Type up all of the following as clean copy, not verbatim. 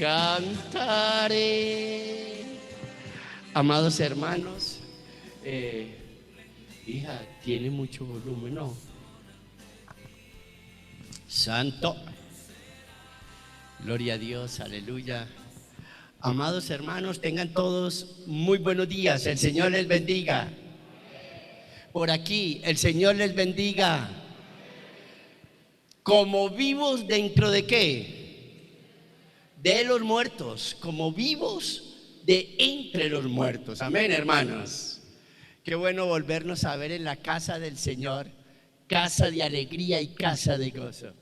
cantaré. Amados hermanos, hija, tiene mucho volumen, ¿no? Santo. Gloria a Dios, aleluya. Amados hermanos, tengan todos muy buenos días. El Señor les bendiga. Por aquí, el Señor les bendiga. Como vivos dentro de qué? De los muertos, como vivos de entre los muertos. Amén, hermanos. Qué bueno volvernos a ver en la casa del Señor, casa de alegría y casa de gozo.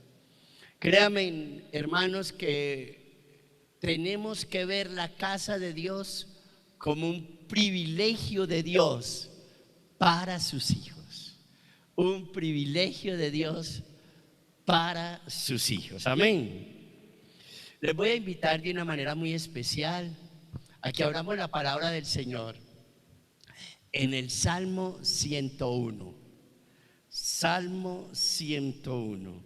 Créanme, hermanos, que tenemos que ver la casa de Dios como un privilegio de Dios para sus hijos. Un privilegio de Dios para sus hijos. Amén. Les voy a invitar de una manera muy especial a que abramos la palabra del Señor en el Salmo 101. Salmo 101.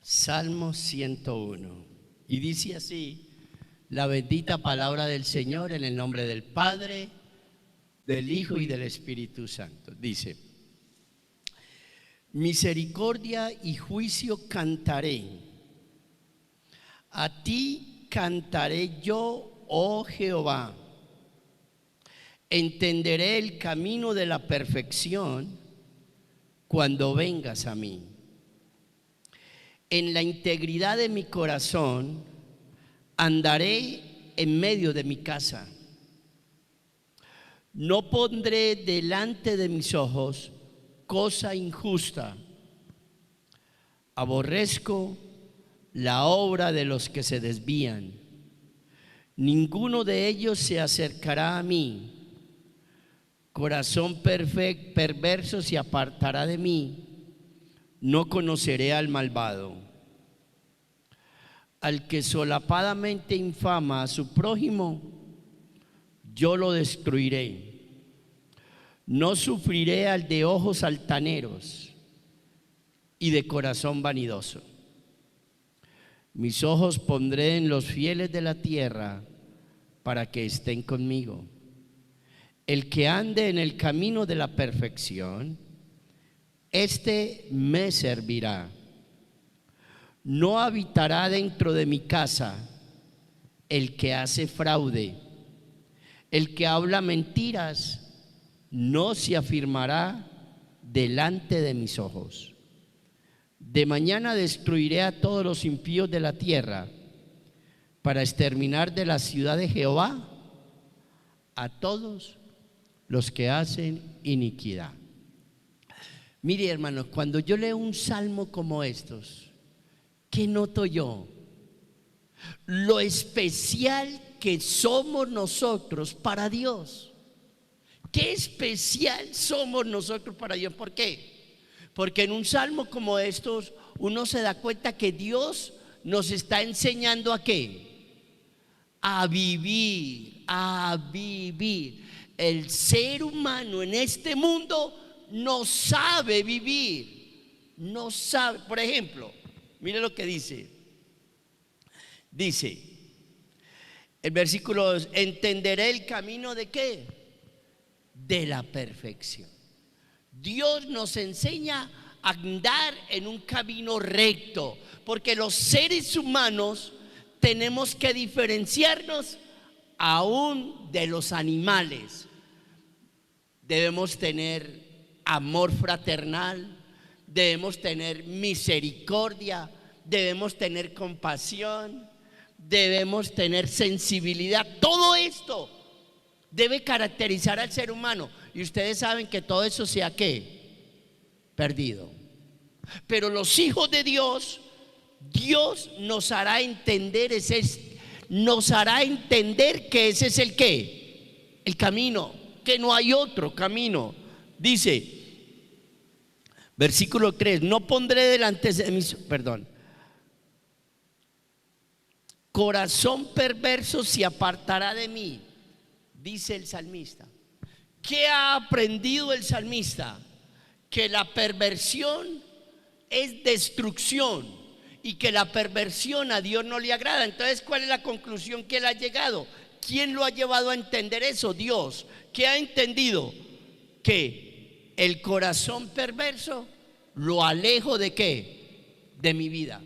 Salmo 101. Y dice así la bendita palabra del Señor en el nombre del Padre, del Hijo y del Espíritu Santo. Dice: misericordia y juicio cantaré. A ti cantaré yo, oh Jehová. Entenderé el camino de la perfección cuando vengas a mí. En la integridad de mi corazón andaré en medio de mi casa. No pondré delante de mis ojos cosa injusta. Aborrezco la obra de los que se desvían. Ninguno de ellos se acercará a mí. Corazón perverso se apartará de mí. No conoceré al malvado. Al que solapadamente infama a su prójimo, yo lo destruiré. No sufriré al de ojos altaneros y de corazón vanidoso. Mis ojos pondré en los fieles de la tierra para que estén conmigo. El que ande en el camino de la perfección, este me servirá. No habitará dentro de mi casa el que hace fraude. El que habla mentiras no se afirmará delante de mis ojos. De mañana destruiré a todos los impíos de la tierra para exterminar de la ciudad de Jehová a todos los que hacen iniquidad. Mire, hermanos, cuando yo leo un salmo como estos, ¿qué noto yo? Lo especial que somos nosotros para Dios. ¿Qué especial somos nosotros para Dios? ¿Por qué? Porque en un salmo como estos uno se da cuenta que Dios nos está enseñando ¿a qué? A vivir, a vivir. El ser humano en este mundo no sabe vivir, no sabe. Por ejemplo, mire lo que dice. Dice el versículo 2: entenderé el camino de ¿qué? De la perfección. Dios nos enseña a andar en un camino recto, porque los seres humanos tenemos que diferenciarnos aún de los animales. Debemos tener amor fraternal, debemos tener misericordia, debemos tener compasión, debemos tener sensibilidad. Todo esto debe caracterizar al ser humano, y ustedes saben que todo eso se ha ¿qué? Perdido. Pero los hijos de Dios, Dios nos hará entender que ese es el ¿qué? El camino, que no hay otro camino. Dice versículo 3: no pondré delante de mis, corazón perverso se apartará de mí, dice el salmista. ¿Qué ha aprendido el salmista? que la perversión es destrucción y que la perversión a Dios no le agrada. Entonces, ¿cuál es la conclusión que él ha llegado? ¿Quién lo ha llevado a entender eso? Dios. ¿Qué ha entendido? Que el corazón perverso lo alejo ¿de qué? De mi vida.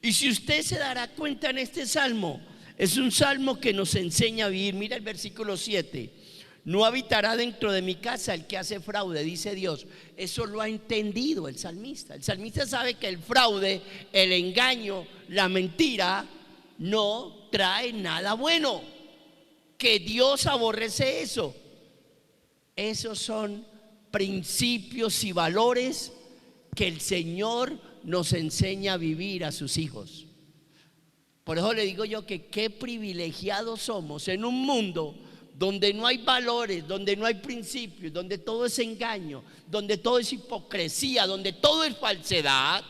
Y si usted se dará cuenta en este salmo, es un salmo que nos enseña a vivir. Mira el versículo 7. No habitará dentro de mi casa el que hace fraude, dice Dios. Eso lo ha entendido el salmista. El salmista sabe que el fraude, el engaño, la mentira no trae nada bueno, que Dios aborrece eso. Esos son principios y valores que el Señor nos enseña a vivir a sus hijos. Por eso le digo yo que qué privilegiados somos en un mundo donde no hay valores, donde no hay principios, donde todo es engaño, donde todo es hipocresía, donde todo es falsedad.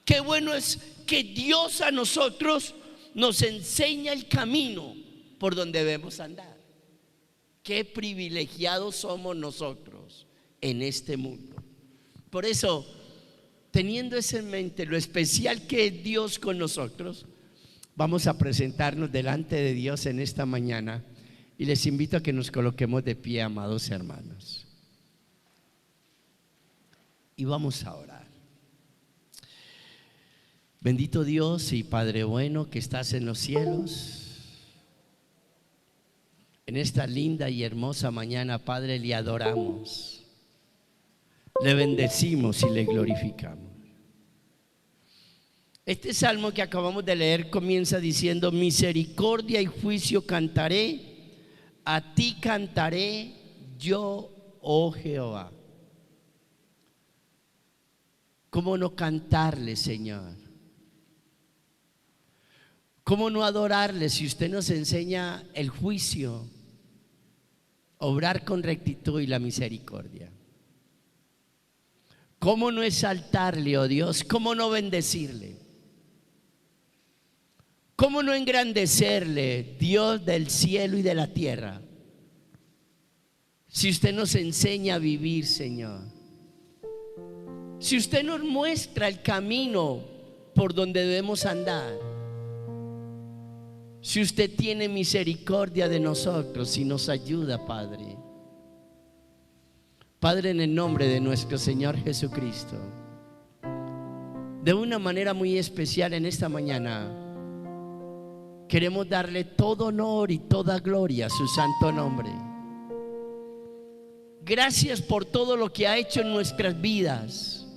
Qué bueno es que Dios a nosotros nos enseña el camino por donde debemos andar. Qué privilegiados somos nosotros en este mundo. Por eso, teniendo eso en mente, lo especial que es Dios con nosotros, vamos a presentarnos delante de Dios en esta mañana. Y les invito a que nos coloquemos de pie, amados hermanos. Y vamos a orar. Bendito Dios y Padre bueno que estás en los cielos, en esta linda y hermosa mañana, Padre, le adoramos, le bendecimos y le glorificamos. Este salmo que acabamos de leer comienza diciendo: misericordia y juicio cantaré, a ti cantaré yo, oh Jehová. ¿Cómo no cantarle, Señor? ¿Cómo no adorarle si usted nos enseña el juicio, obrar con rectitud y la misericordia? ¿Cómo no exaltarle, oh Dios? ¿Cómo no bendecirle? ¿Cómo no engrandecerle, Dios del cielo y de la tierra? Si usted nos enseña a vivir, Señor. Si usted nos muestra el camino por donde debemos andar. Si usted tiene misericordia de nosotros y nos ayuda, Padre. Padre, en el nombre de nuestro Señor Jesucristo, de una manera muy especial en esta mañana, queremos darle todo honor y toda gloria a su santo nombre. Gracias por todo lo que ha hecho en nuestras vidas,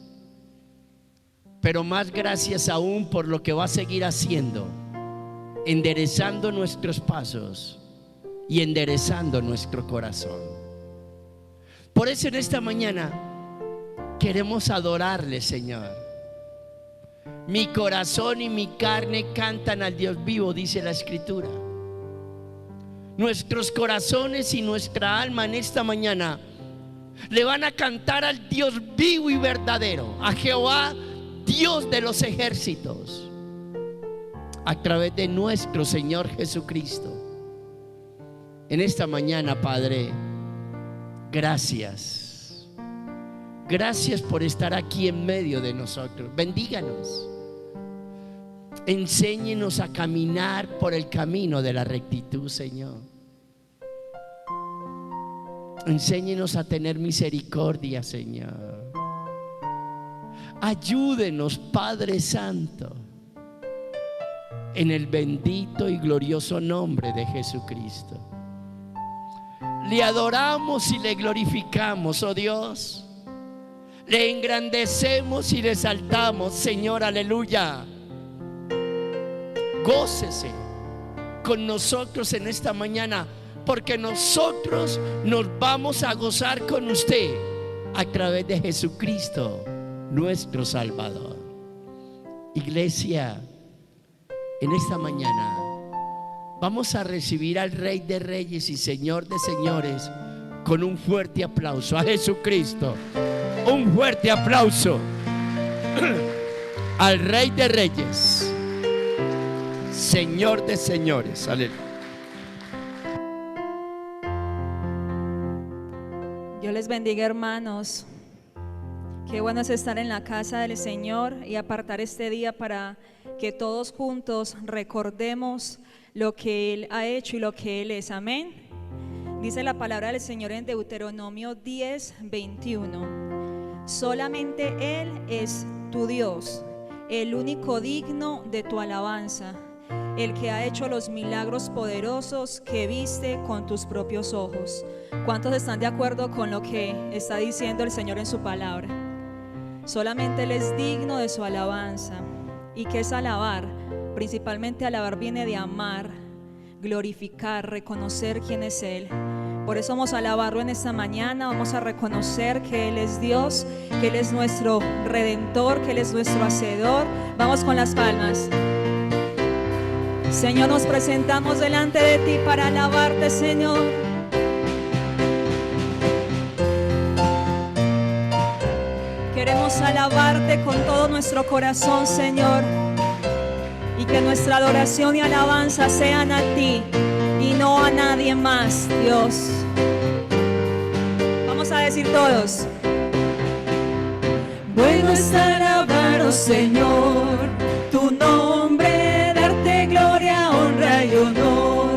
pero más gracias aún por lo que va a seguir haciendo, enderezando nuestros pasos y enderezando nuestro corazón. Por eso en esta mañana queremos adorarle, Señor. Mi corazón y mi carne cantan al Dios vivo, dice la Escritura. Nuestros corazones y nuestra alma en esta mañana le van a cantar al Dios vivo y verdadero, a Jehová, Dios de los ejércitos, a través de nuestro Señor Jesucristo. En esta mañana, Padre, gracias. Gracias por estar aquí en medio de nosotros. Bendíganos. Enséñenos a caminar por el camino de la rectitud, Señor. Enséñenos a tener misericordia, Señor. Ayúdenos, Padre Santo, en el bendito y glorioso nombre de Jesucristo. Le adoramos y le glorificamos, oh Dios. Le engrandecemos y le exaltamos, Señor, aleluya. Gócese con nosotros en esta mañana, porque nosotros nos vamos a gozar con usted a través de Jesucristo, nuestro Salvador. Iglesia, en esta mañana vamos a recibir al Rey de Reyes y Señor de Señores con un fuerte aplauso. A Jesucristo, un fuerte aplauso al Rey de Reyes, Señor de señores. Aleluya. Dios les bendiga, hermanos. Qué bueno es estar en la casa del Señor y apartar este día para que todos juntos recordemos lo que Él ha hecho y lo que Él es. Amén. Dice la palabra del Señor en Deuteronomio 10:21. Solamente Él es tu Dios, el único digno de tu alabanza, el que ha hecho los milagros poderosos que viste con tus propios ojos. ¿Cuántos están de acuerdo con lo que está diciendo el Señor en su palabra? Solamente Él es digno de su alabanza. ¿Y qué es alabar? Principalmente alabar viene de amar, glorificar, reconocer quién es Él. Por eso vamos a alabarlo en esta mañana. Vamos a reconocer que Él es Dios, que Él es nuestro Redentor, que Él es nuestro Hacedor. Vamos con las palmas. Señor, nos presentamos delante de ti para alabarte, Señor. Queremos alabarte con todo nuestro corazón, Señor, y que nuestra adoración y alabanza sean a ti y no a nadie más, Dios. Vamos a decir todos: bueno es alabar, oh Señor, tu nombre, darte gloria, honra y honor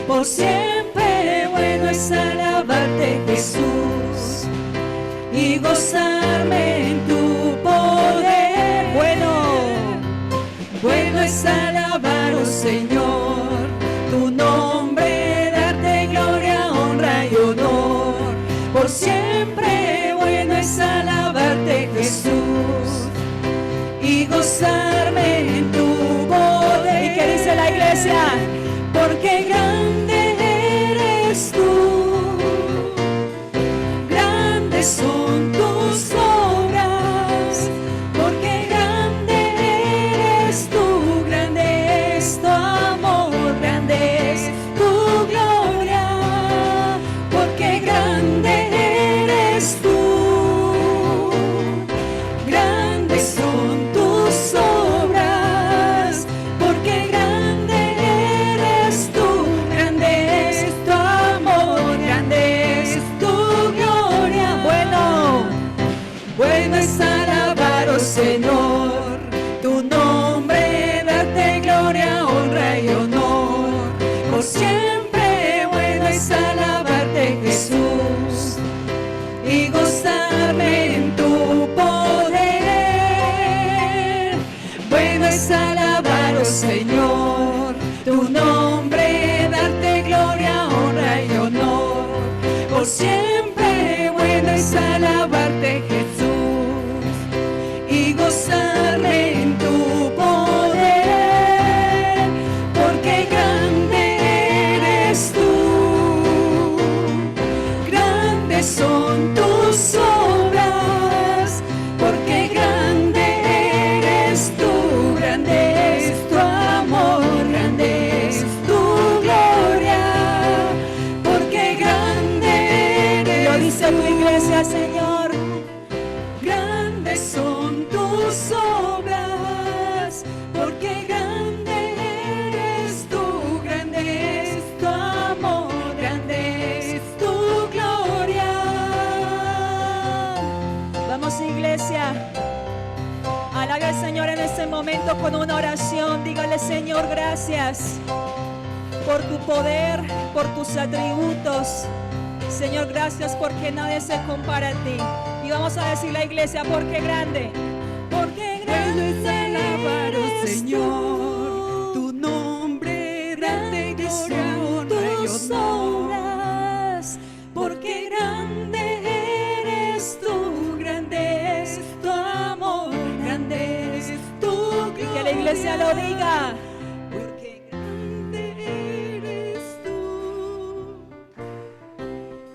por siempre. Bueno es alabarte, Jesús, y gozarme en tu poder. Bueno es alabar, oh Señor, tu nombre, darte gloria, honra y honor por siempre. Bueno es alabarte, Jesús, y gozarme en tu poder. ¿Y qué dice la iglesia? Porque grande eres tú, grandes son tus obras, porque grande eres tú, grande es tu amor, grande es tu gloria, porque grande eres tú, grandes son tus obras, porque grande eres tú, grande es tu amor, grande es tu gloria. Bueno es alabar, oh Señor, tu nombre, darte gloria, honra y honor por siempre. Bueno es alabarte, Jesús, y gozarme en tu poder. Bueno es alabar, oh Señor, tu nombre, darte gloria, honra y honor por siempre. Bueno es alabarte, Jesús, y gozarme en tu poder, porque grande eres tú, grandes son tus obras, porque grande eres tú, grande es tu amor, grande es tu gloria, porque grande eres. Lo dice tu iglesia, Señor. Grandes son tus obras, porque grande eres tú, grande es tu amor, grande es tu gloria. Vamos, iglesia, alabe al Señor en este momento con una oración. Dígale: Señor, gracias por tu poder, por tus atributos. Señor, gracias porque nadie se compara a ti. Y vamos a decir la iglesia: porque grande, porque grande Bueno es alabar, oh eres Señor, tu nombre, darte gloria, honra y tus honor, obras, porque grande eres tú, grande es tu amor, grande es tu gloria. y que la iglesia lo diga. Porque grande eres tú,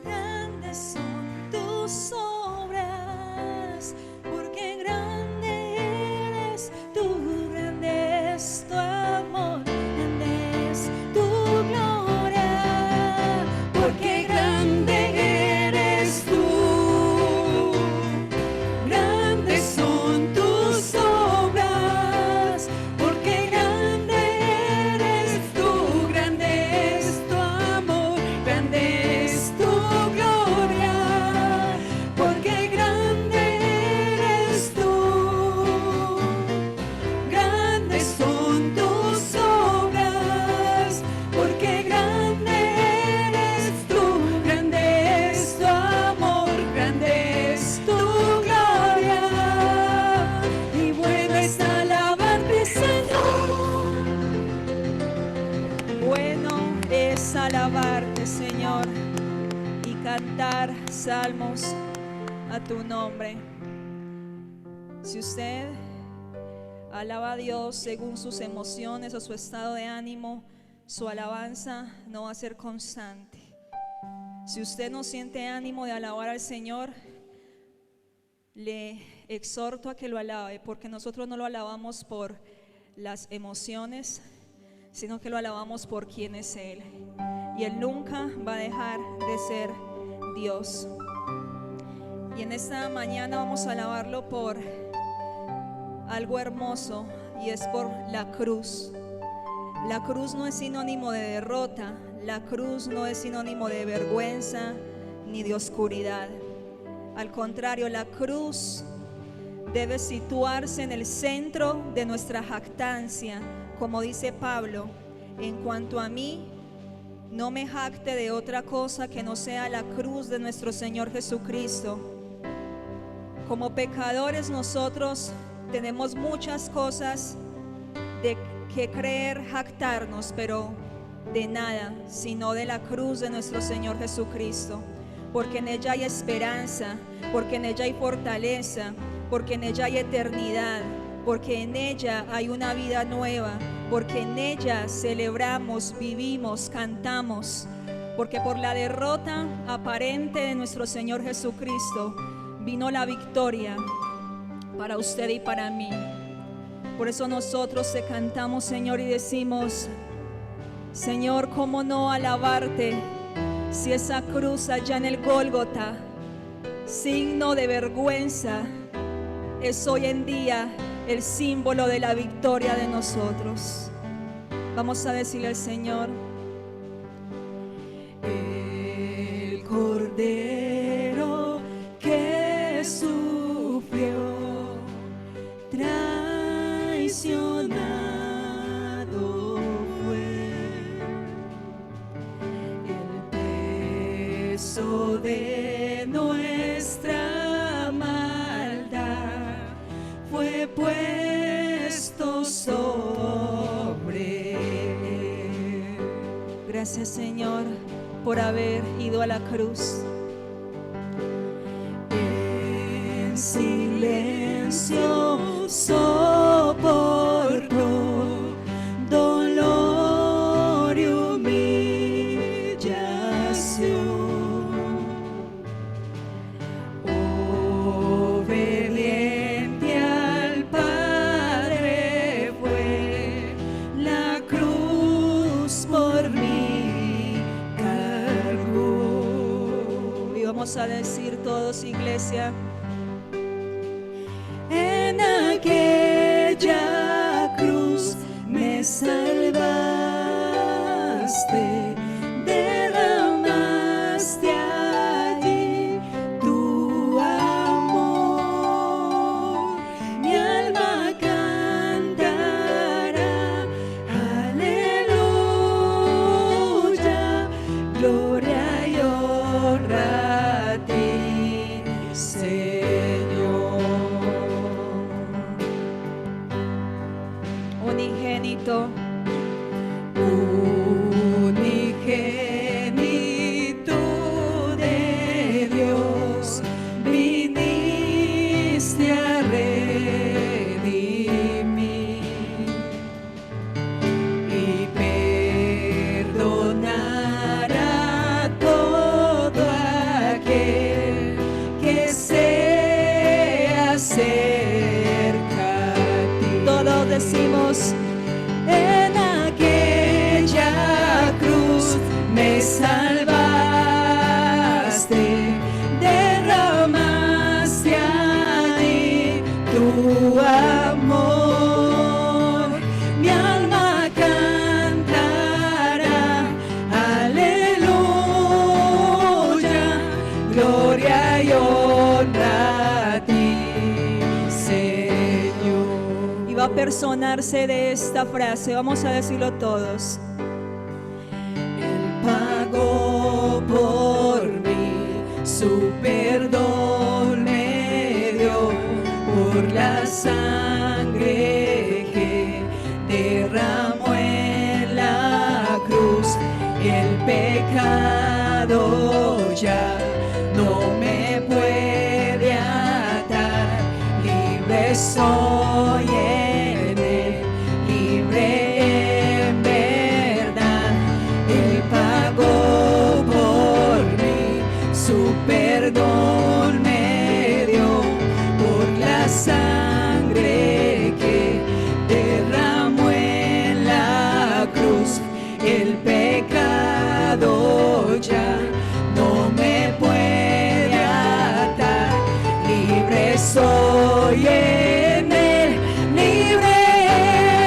Grandes son tus obras, porque grande eres tú, grande es tu amor, grande es tu gloria, porque grande eres tú, grandes son tus obras, porque grande es alabarte, Señor, y cantar salmos a tu nombre. Si usted alaba a Dios según sus emociones o su estado de ánimo, su alabanza no va a ser constante. Si usted no siente ánimo de alabar al Señor, le exhorto a que lo alabe, porque nosotros no lo alabamos por las emociones, sino que lo alabamos por quien es Él. Y Él nunca va a dejar de ser Dios. Y en esta mañana vamos a alabarlo por algo hermoso, y es por la cruz. La cruz no es sinónimo de derrota, la cruz no es sinónimo de vergüenza ni de oscuridad. Al contrario, la cruz debe situarse en el centro de nuestra jactancia, como dice Pablo: en cuanto a mí, no me jacte de otra cosa que no sea la cruz de nuestro Señor Jesucristo. Como pecadores nosotros tenemos muchas cosas de que creer jactarnos, pero de nada, sino de la cruz de nuestro Señor Jesucristo, porque en ella hay esperanza, porque en ella hay fortaleza, porque en ella hay eternidad, porque en ella hay una vida nueva, porque en ella celebramos, vivimos, cantamos, porque por la derrota aparente de nuestro Señor Jesucristo vino la victoria para usted y para mí. Por eso nosotros te cantamos, Señor, y decimos: Señor, ¿cómo no alabarte si esa cruz allá en el Gólgota, signo de vergüenza, es hoy en día el símbolo de la victoria de nosotros? Vamos a decirle al Señor: el Cordero que sufrió, traicionado fue, el peso de nuestra maldad fue puesto sobre él. gracias, Señor, por haber ido a la cruz. En silencio soportó dolor y humillación. Obediente al Padre fue, la cruz por mí cargó. Y vamos a decir todos, iglesia: En aquella cruz me salvaste, derramaste allí tu amor. Mi alma cantará, aleluya, gloria y honra a ti, Señor. unigénito, unigénito de Dios, viniste a redimir y perdonar a todo aquel que se acerca a ti. todos decimos: En aquella cruz me salvaste, derramaste allí tu amor. Mi alma cantará, aleluya, gloria y honra a ti, Señor. y va a personarse de esta frase. Vamos a decirlo todos: Él pagó por mí, su perdón me dio, por la sangre que derramó en la cruz. el pecado ya no me puede atar. Libre soy en él, libre en verdad. Él pagó por mí, su perdón me dio por la sangre que derramó en la cruz. El pecado ya no me puede atar. Libre soy en él, libre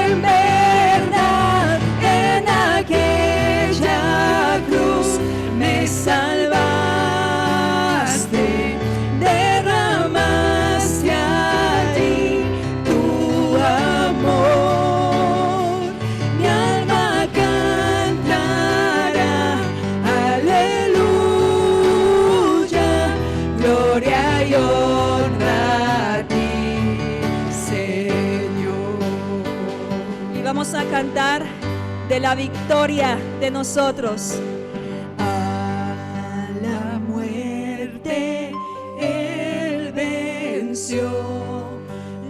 en verdad. En aquella cruz me salvaste, derramaste allí tu amor. Mi alma cantará, aleluya, gloria y honra a ti, Señor. Y vamos a cantar de la victoria de nosotros. A la muerte él venció,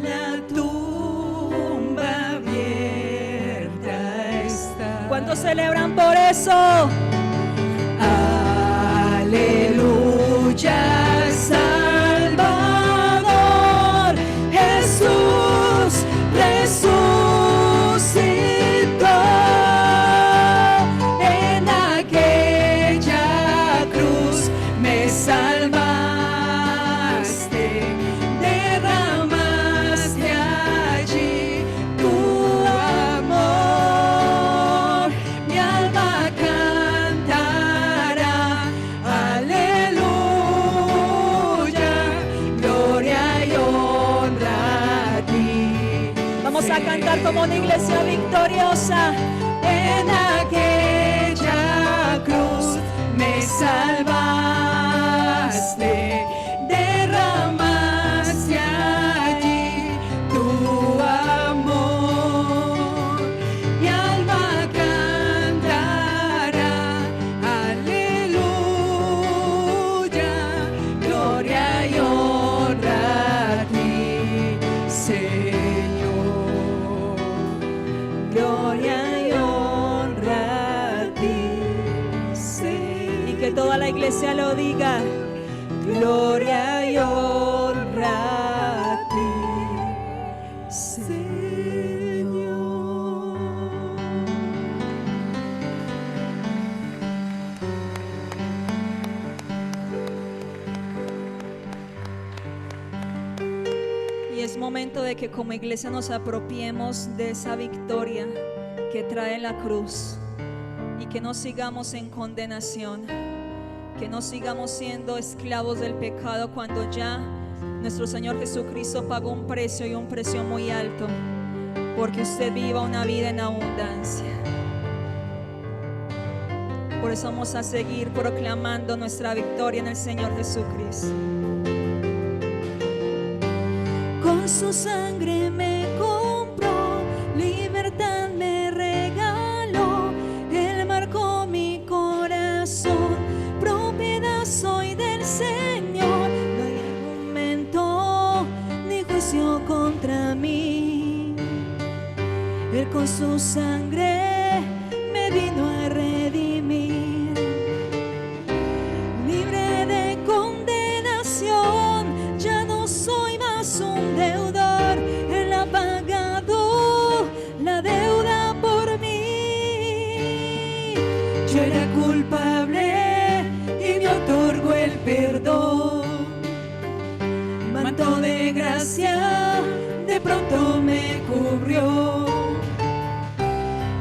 la tumba abierta está. ¿Cuántos celebran por eso? Aleluya, Salvador, Jesús resucitó. En aquella cruz me salvaste, derramaste allí tu amor. Mi alma cantará, aleluya, gloria y honra a ti. Vamos a cantar como una iglesia victoriosa. En aquella cruz me salvaste, derramaste allí tu amor. Mi alma cantará, aleluya, gloria y honra a ti, Señor. Gloria y honra a ti, Señor. Y que toda la iglesia lo diga. Gloria y honra a ti, Señor. Y es momento de que como iglesia nos apropiemos de esa victoria que trae la cruz y que no sigamos en condenación, que no sigamos siendo esclavos del pecado cuando ya nuestro Señor Jesucristo pagó un precio y un precio muy alto porque usted viva una vida en abundancia. Por eso vamos a seguir proclamando nuestra victoria en el Señor Jesucristo. Con su sangre me compró, libertad me regaló. Él marcó mi corazón, propiedad soy del Señor. No hay argumento ni juicio contra mí. Él con su sangre me vino a redimir. Libre de condenación, ya no soy más un deudor. Él ha pagado la deuda por mí. Yo era culpable y me otorgó el perdón. Manto de gracia de pronto me cubrió.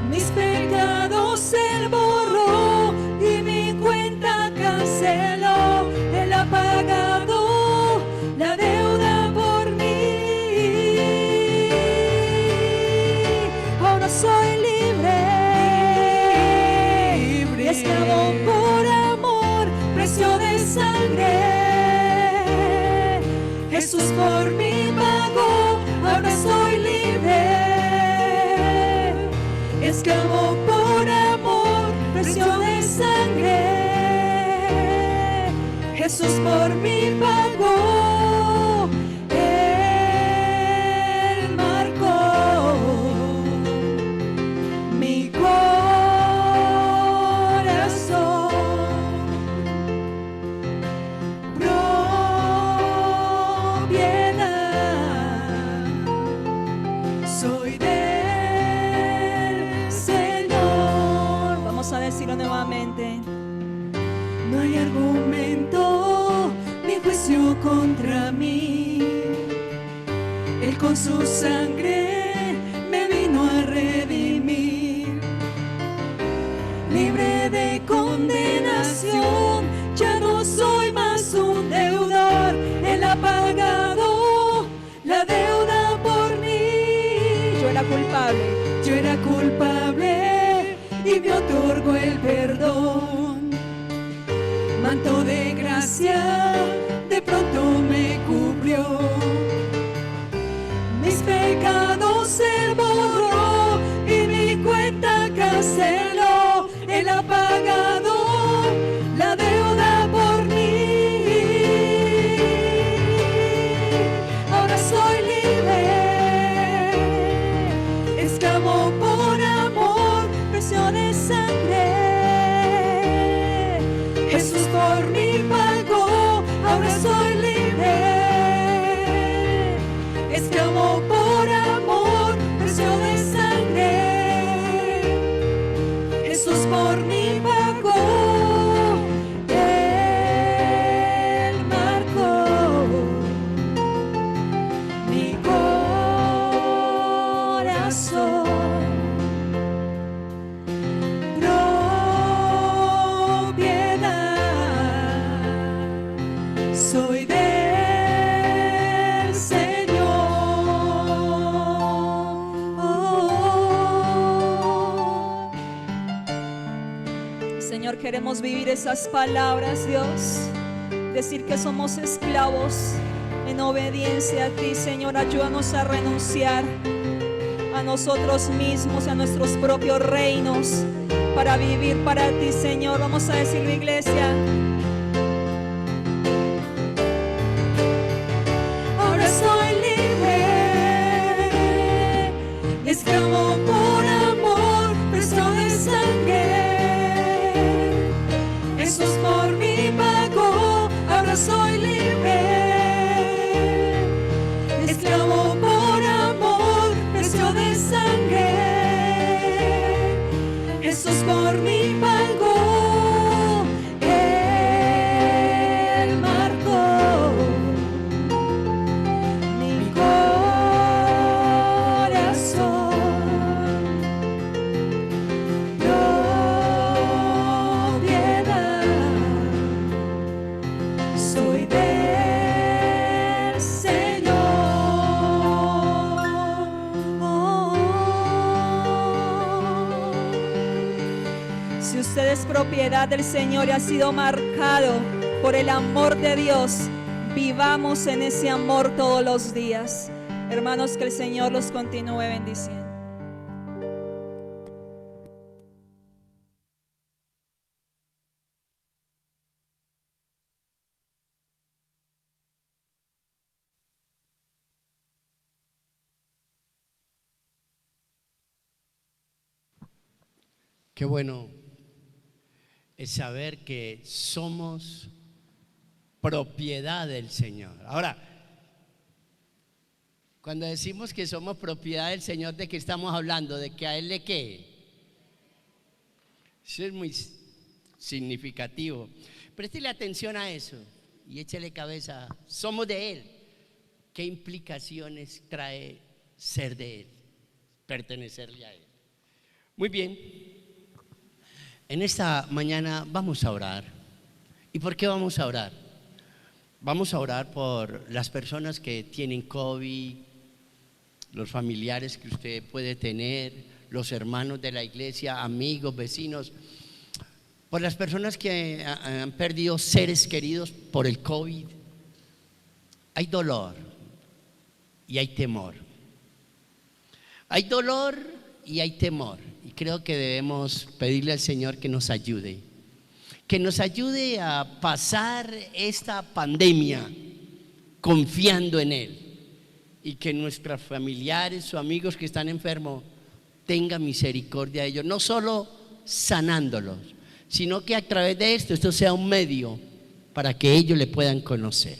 Mis pecados él borró y mi cuenta canceló. Él ha pagado la deuda por mí. Ahora soy libre, libre, esclavo por amor, precio de sangre. Jesús por mí pagó, ahora soy libre. Esclavo por amor, precio de Jesús por mí pagó, Él marcó mi corazón. Propiedad soy del Señor. Vamos a decirlo nuevamente. No hay argumento ni juicio contra mí. Él con su sangre me vino a redimir. Libre de condenación, ya no soy más un deudor. Él ha pagado la deuda por mí. Yo era culpable. Yo era culpable y me otorgó el perdón. Manto de gracia de pronto me cubrió. Mis pecados Él borró y mi cuenta canceló. Él ha pagado la deuda por mí. Ahora soy libre, esclavo por amor, precio de sangre. Jesús por mí pagó, ahora soy libre, esclavo por amor, precio de sangre. Jesús por mí pagó, Él marcó mi corazón. Soy del Señor. Señor, queremos vivir esas palabras, Dios. Decir que somos esclavos en obediencia a ti, Señor. Ayúdanos a renunciar a nosotros mismos, a nuestros propios reinos, para vivir para ti, Señor. Vamos a decirlo, iglesia. Soy libre, esclavo por amor, precio de sangre. Jesús por mí pagó, ahora soy libre, esclavo por amor, precio de sangre. Jesús por mí pagó, Él marcó mi corazón. Propiedad soy del Señor. Si usted es propiedad del Señor y ha sido marcado por el amor de Dios, vivamos en ese amor todos los días. Hermanos, que el Señor los continúe bendiciendo. Qué bueno es saber que somos propiedad del Señor. Ahora, cuando decimos que somos propiedad del Señor, ¿de qué estamos hablando? ¿De que a Él le qué? Eso es muy significativo. Préstele atención a eso y échele cabeza. Somos de Él. ¿Qué implicaciones trae ser de Él? Pertenecerle a Él. Muy bien. En esta mañana vamos a orar. ¿Y por qué vamos a orar? Vamos a orar por las personas que tienen COVID, los familiares que usted puede tener, los hermanos de la iglesia, amigos, vecinos, por las personas que han perdido seres queridos por el COVID. Hay dolor y hay temor. Hay dolor y hay temor. Y creo que debemos pedirle al Señor que nos ayude, que nos ayude a pasar esta pandemia confiando en Él, y que nuestros familiares o amigos que están enfermos tengan misericordia de ellos, no solo sanándolos, sino que a través de esto sea un medio para que ellos le puedan conocer.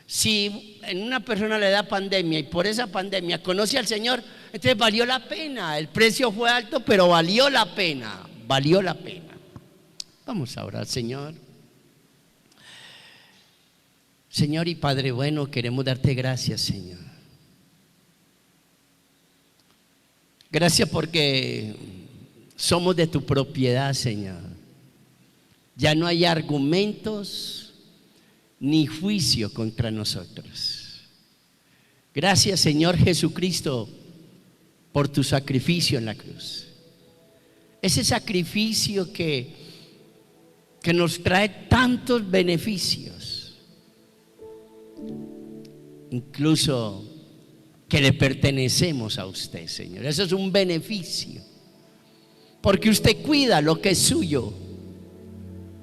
Si en una persona le da pandemia y por esa pandemia conoce al Señor, entonces valió la pena. El precio fue alto, pero valió la pena. Valió la pena. Vamos a orar, Señor. Señor y Padre bueno, queremos darte gracias, Señor. Gracias porque somos de tu propiedad, Señor. Ya no hay argumentos ni juicio contra nosotros. Gracias, Señor Jesucristo, por tu sacrificio en la cruz. Ese sacrificio que nos trae tantos beneficios, incluso que le pertenecemos a usted, Señor. Eso es un beneficio, porque usted cuida lo que es suyo,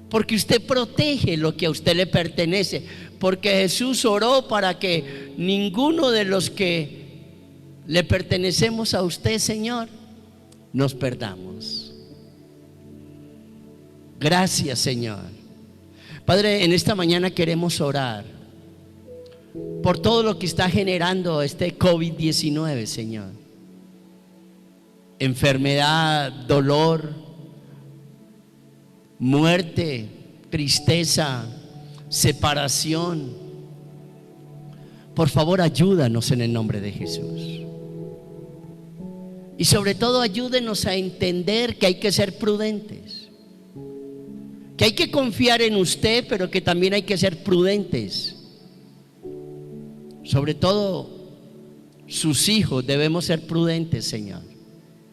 porque usted protege lo que a usted le pertenece, porque Jesús oró para que ninguno de los que le pertenecemos a usted, Señor, nos perdamos. Gracias, Señor. Padre, en esta mañana queremos orar por todo lo que está generando este COVID-19, Señor. Enfermedad, dolor, muerte, tristeza, separación. Por favor, ayúdanos en el nombre de Jesús. Y sobre todo, ayúdenos a entender que hay que ser prudentes, que hay que confiar en usted, pero que también hay que ser prudentes. Sobre todo, sus hijos debemos ser prudentes, Señor.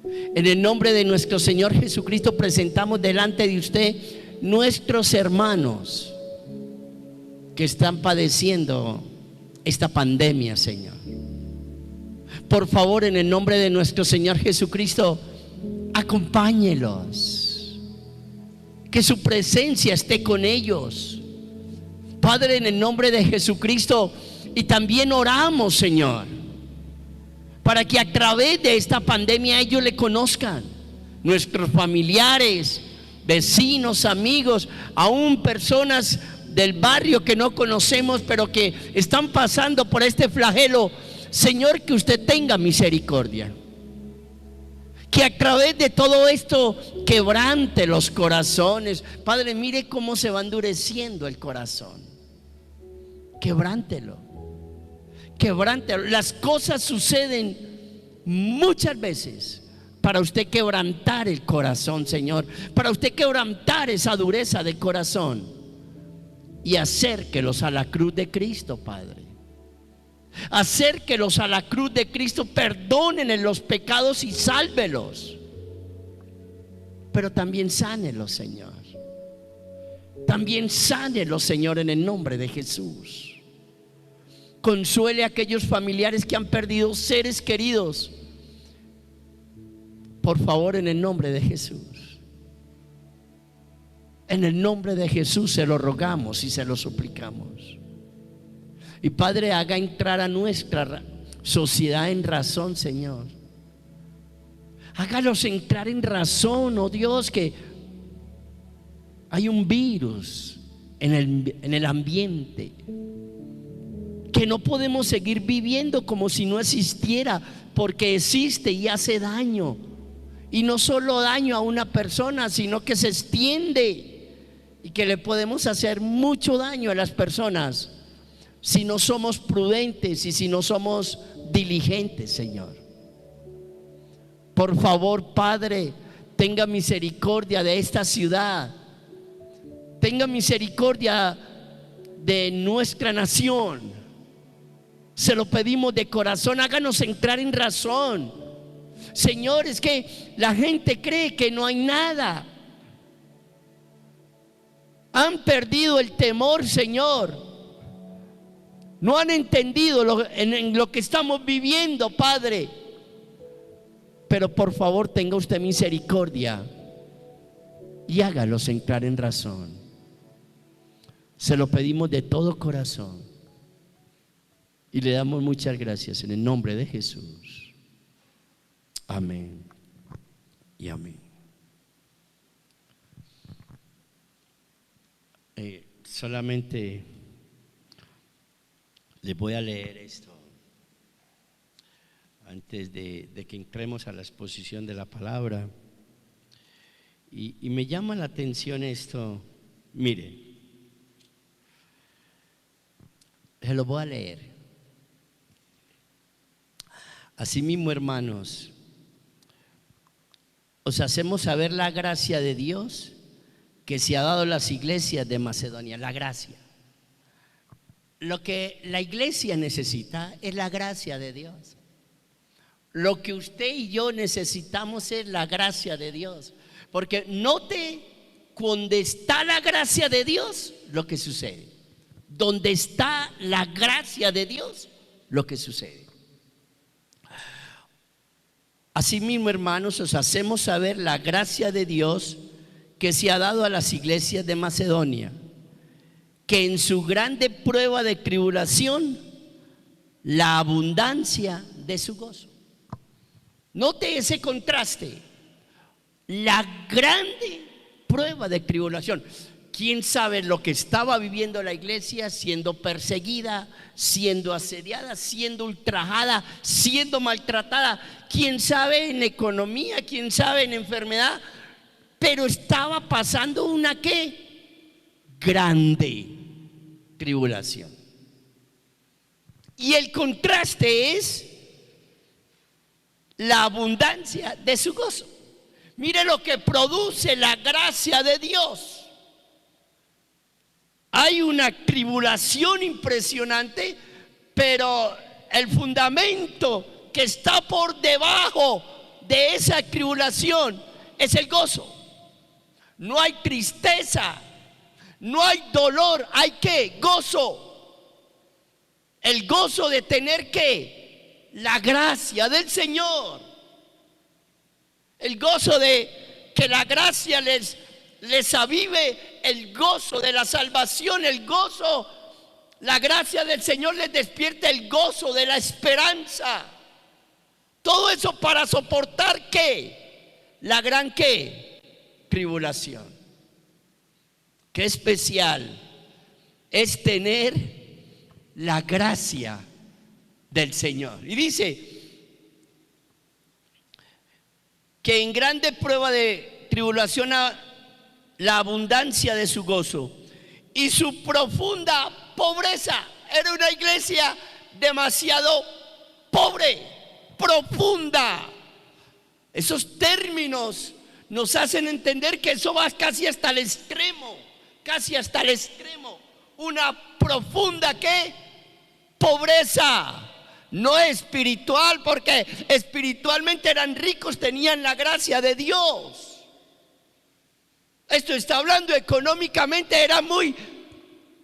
En el nombre de nuestro Señor Jesucristo presentamos delante de usted nuestros hermanos que están padeciendo esta pandemia, Señor. Por favor, en el nombre de nuestro Señor Jesucristo, acompáñelos, que su presencia esté con ellos, Padre, en el nombre de Jesucristo. Y también oramos, Señor, para que a través de esta pandemia ellos le conozcan, nuestros familiares, vecinos, amigos, aún personas del barrio que no conocemos, pero que están pasando por este flagelo. Señor, que usted tenga misericordia, que a través de todo esto quebrante los corazones. Padre, mire cómo se va endureciendo el corazón. Quebrántelo, quebrántelo. Las cosas suceden muchas veces para usted quebrantar el corazón, Señor, para usted quebrantar esa dureza de corazón y acérquelos a la cruz de Cristo, Padre. Acérquelos a la cruz de Cristo, perdonen los pecados y sálvelos, pero también sánelos, Señor. También sánelos, Señor, en el nombre de Jesús. Consuele a aquellos familiares que han perdido seres queridos. Por favor, en el nombre de Jesús. En el nombre de Jesús se lo rogamos y se lo suplicamos. Y Padre, haga entrar a nuestra sociedad en razón, Señor. Hágalos entrar en razón, oh Dios, que hay un virus en el ambiente, que no podemos seguir viviendo como si no existiera, porque existe y hace daño. Y no solo daño a una persona, sino que se extiende y que le podemos hacer mucho daño a las personas si no somos prudentes y si no somos diligentes, Señor. Por favor, Padre, tenga misericordia de esta ciudad, tenga misericordia de nuestra nación. Se lo pedimos de corazón, háganos entrar en razón. Señor, es que la gente cree que no hay nada. Han perdido el temor, Señor. No han entendido en lo que estamos viviendo, Padre. Pero por favor, tenga usted misericordia y hágalos entrar en razón. Se lo pedimos de todo corazón y le damos muchas gracias en el nombre de Jesús. Amén y amén. Solamente les voy a leer esto antes de que entremos a la exposición de la palabra. Y me llama la atención esto. Mire, se lo voy a leer. Asimismo, hermanos, os hacemos saber la gracia de Dios que se ha dado a las iglesias de Macedonia. La gracia. Lo que la iglesia necesita es la gracia de Dios. Lo que usted y yo necesitamos es la gracia de Dios. Porque note, cuando está la gracia de Dios, lo que sucede. Donde está la gracia de Dios, lo que sucede. Asimismo, hermanos, os hacemos saber la gracia de Dios que se ha dado a las iglesias de Macedonia, que en su grande prueba de tribulación, la abundancia de su gozo. Note ese contraste. La grande prueba de tribulación. ¿Quién sabe lo que estaba viviendo la iglesia? Siendo perseguida, siendo asediada, siendo ultrajada, siendo maltratada. ¿Quién sabe en economía? ¿Quién sabe en enfermedad? Pero estaba pasando una ¿qué? Grande tribulación. Y el contraste es la abundancia de su gozo. Mire lo que produce la gracia de Dios. Hay una tribulación impresionante, pero el fundamento que está por debajo de esa tribulación es el gozo. No hay tristeza, no hay dolor, hay ¿qué? Gozo. El gozo de tener ¿qué? La gracia del Señor. El gozo de que la gracia les avive, el gozo de la salvación, el gozo, la gracia del Señor les despierta el gozo de la esperanza. Todo eso para soportar ¿qué? La gran ¿qué? Tribulación. Qué especial es tener la gracia del Señor. Y dice que en grande prueba de tribulación la abundancia de su gozo y su profunda pobreza. Era una iglesia demasiado pobre, profunda. Esos términos nos hacen entender que eso va casi hasta el extremo, casi hasta el extremo. Una profunda ¿qué? Pobreza. No espiritual, porque espiritualmente eran ricos, tenían la gracia de Dios. Esto está hablando económicamente, era muy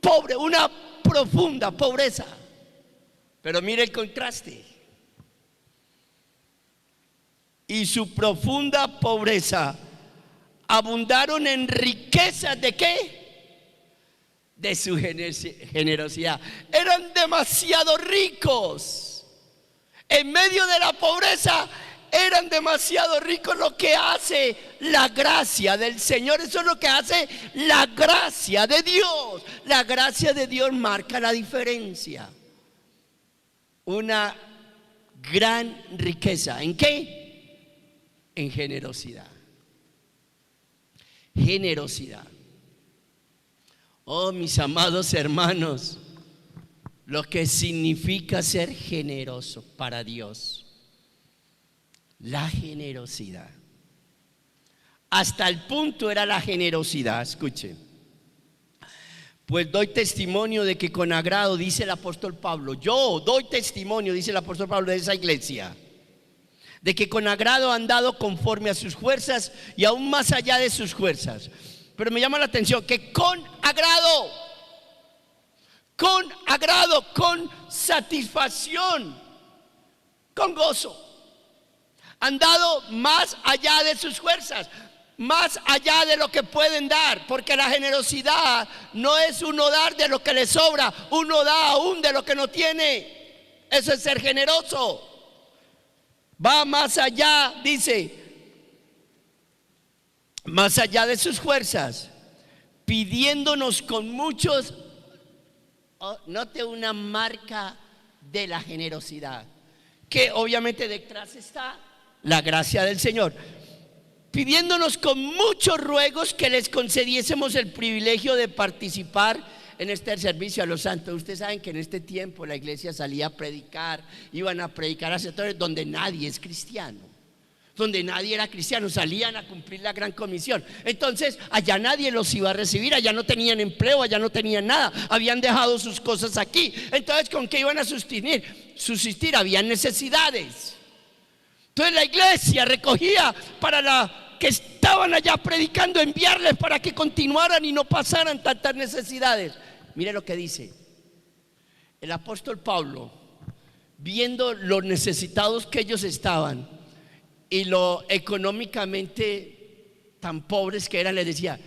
pobre, una profunda pobreza. Pero mire el contraste. Y su profunda pobreza abundaron en riquezas de ¿qué? De su generosidad. Eran demasiado ricos. En medio de la pobreza eran demasiado ricos. Lo que hace la gracia del Señor, eso es lo que hace la gracia de Dios. La gracia de Dios marca la diferencia. Una gran riqueza. ¿En qué? En generosidad. Generosidad. Oh, mis amados hermanos, lo que significa ser generoso para Dios. La generosidad. Hasta el punto era la generosidad, escuchen. Pues doy testimonio de que con agrado, dice el apóstol Pablo, yo doy testimonio, dice el apóstol Pablo, de esa iglesia, de que con agrado han dado conforme a sus fuerzas y aún más allá de sus fuerzas. Pero me llama la atención que con agrado, con satisfacción, con gozo, han dado más allá de sus fuerzas. más allá de lo que pueden dar, porque la generosidad no es uno dar de lo que le sobra, uno da aún de lo que no tiene. Eso es ser generoso. Va más allá, dice, más allá de sus fuerzas, pidiéndonos con muchos. Note una marca de la generosidad, que obviamente detrás está la gracia del Señor, pidiéndonos con muchos ruegos que les concediésemos el privilegio de participar en este servicio a los santos. Ustedes saben que en este tiempo la iglesia salía a predicar, iban a predicar a sectores donde nadie es cristiano, donde nadie era cristiano, salían a cumplir la gran comisión. Entonces allá nadie los iba a recibir, allá no tenían empleo, allá no tenían nada, habían dejado sus cosas aquí. Entonces, ¿con qué iban a subsistir? Habían necesidades. Entonces la iglesia recogía para la que estaban allá predicando, enviarles para que continuaran y no pasaran tantas necesidades. Mire lo que dice el apóstol Pablo, viendo los necesitados que ellos estaban y lo económicamente tan pobres que eran, les decía: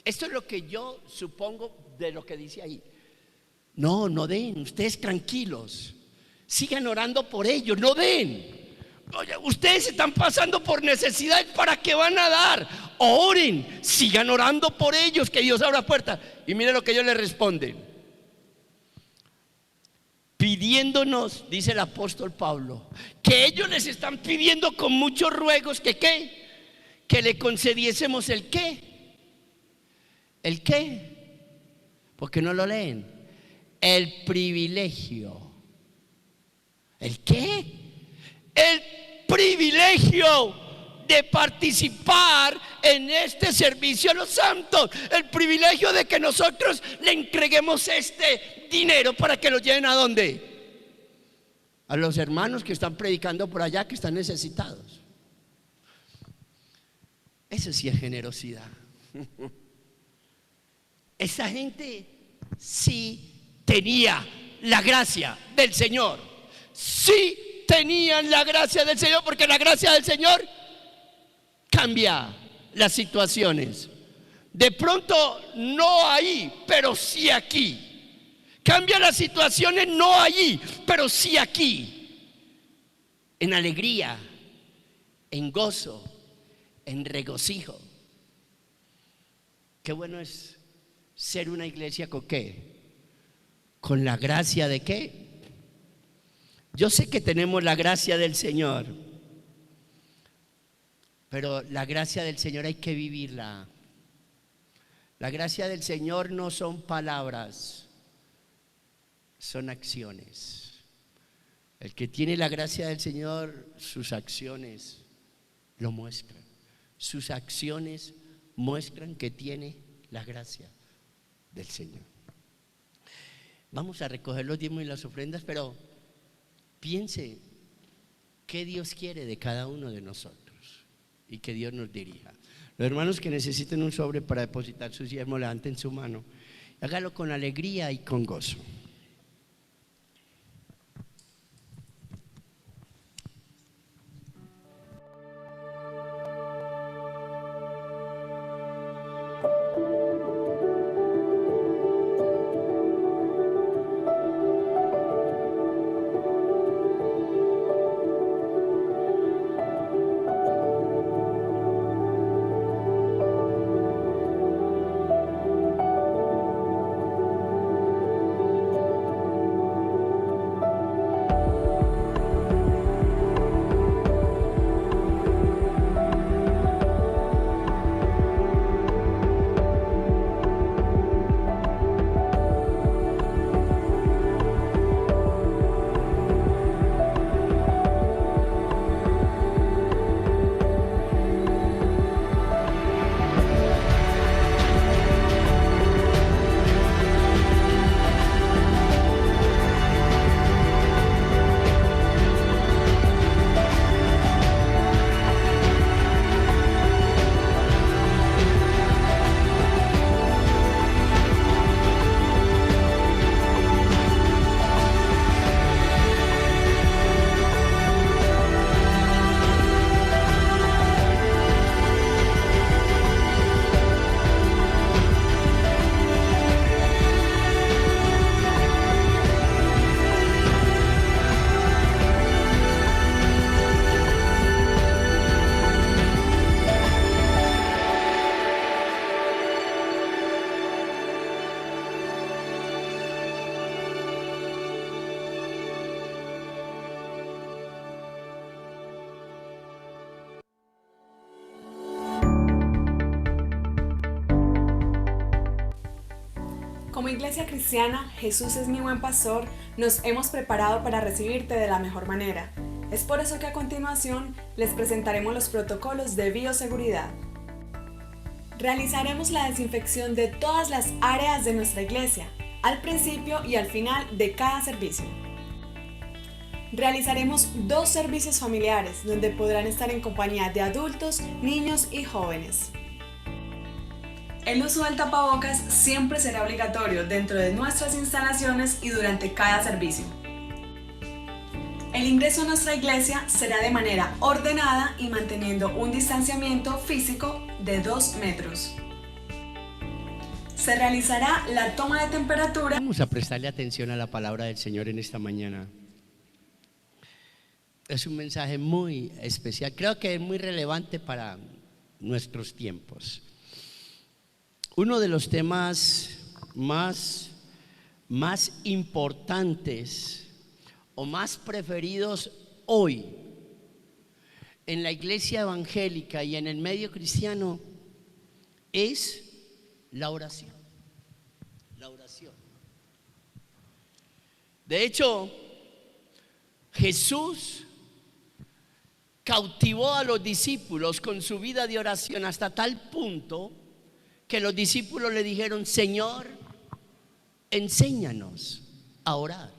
esto es lo que yo supongo de lo que dice ahí. No den, ustedes tranquilos, sigan orando por ellos, no den. Oye, ustedes están pasando por necesidades, ¿para qué van a dar? Oren, sigan orando por ellos, que Dios abra puertas. Y mire lo que ellos le responden, pidiéndonos, dice el apóstol Pablo, que ellos les están pidiendo con muchos ruegos que ¿qué? Que le concediésemos el ¿qué? ¿El qué? Porque no lo leen. El privilegio. ¿El qué? El privilegio de participar en este servicio a los santos, el privilegio de que nosotros le entreguemos este dinero para que lo lleven ¿a dónde? A los hermanos que están predicando por allá, que están necesitados. Eso sí es generosidad. Esa gente sí tenía la gracia del Señor, sí tenían la gracia del Señor, porque la gracia del Señor cambia las situaciones. De pronto no ahí, pero sí aquí. Cambia las situaciones no allí, pero sí aquí. En alegría, en gozo, en regocijo. Qué bueno es ser una iglesia con ¿qué? Con la gracia de ¿qué? Yo sé que tenemos la gracia del Señor, pero la gracia del Señor hay que vivirla. La gracia del Señor no son palabras, son acciones. El que tiene la gracia del Señor, sus acciones lo muestran. Sus acciones muestran que tiene la gracia del Señor. Vamos a recoger los diezmos y las ofrendas, pero piense qué Dios quiere de cada uno de nosotros y que Dios nos dirija. Los hermanos que necesiten un sobre para depositar sus diezmos, levanten su mano. Hágalo con alegría y con gozo. Como iglesia cristiana, Jesús es mi buen pastor, nos hemos preparado para recibirte de la mejor manera. Es por eso que a continuación les presentaremos los protocolos de bioseguridad. Realizaremos la desinfección de todas las áreas de nuestra iglesia, al principio y al final de cada servicio. Realizaremos 2 servicios familiares, donde podrán estar en compañía de adultos, niños y jóvenes. El uso del tapabocas siempre será obligatorio dentro de nuestras instalaciones y durante cada servicio. El ingreso a nuestra iglesia será de manera ordenada y manteniendo un distanciamiento físico de 2 metros. Se realizará la toma de temperatura. Vamos a prestarle atención a la palabra del Señor en esta mañana. Es un mensaje muy especial, creo que es muy relevante para nuestros tiempos. Uno de los temas más importantes o más preferidos hoy en la iglesia evangélica y en el medio cristiano es la oración. La oración. De hecho, Jesús cautivó a los discípulos con su vida de oración hasta tal punto que los discípulos le dijeron: Señor, enséñanos a orar.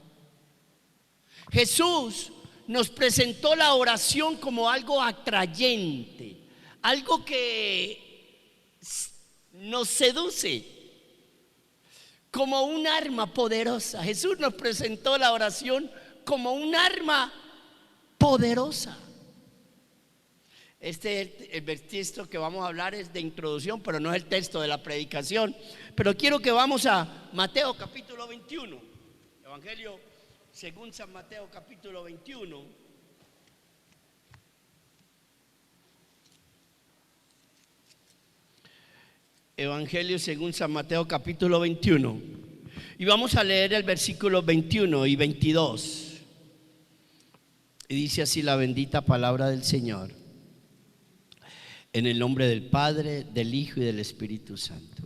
Jesús nos presentó la oración como algo atrayente, algo que nos seduce, como un arma poderosa. Jesús nos presentó la oración como un arma poderosa. El texto que vamos a hablar es de introducción, pero no es el texto de la predicación. Pero quiero que vamos a Mateo capítulo 21, Evangelio según San Mateo capítulo 21. Evangelio según San Mateo capítulo 21. Y vamos a leer el versículo 21 y 22. Y dice así la bendita palabra del Señor. En el nombre del Padre, del Hijo y del Espíritu Santo.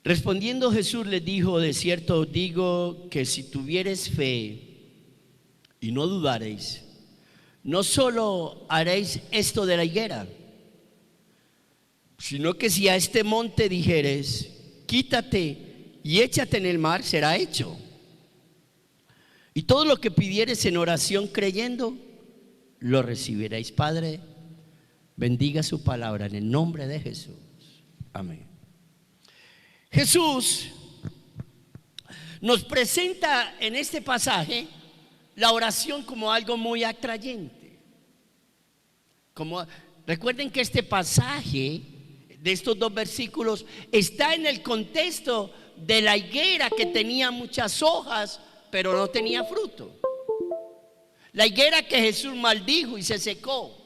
Respondiendo Jesús les dijo: de cierto os digo que si tuviereis fe y no dudareis, no solo haréis esto de la higuera, sino que si a este monte dijeres: quítate y échate en el mar, será hecho. Y todo lo que pidiereis en oración creyendo, lo recibiréis. Padre, bendiga su palabra en el nombre de Jesús. Amén. Jesús nos presenta en este pasaje la oración como algo muy atrayente. Recuerden que este pasaje de estos 2 versículos está en el contexto de la higuera que tenía muchas hojas, pero no tenía fruto. La higuera que Jesús maldijo y se secó.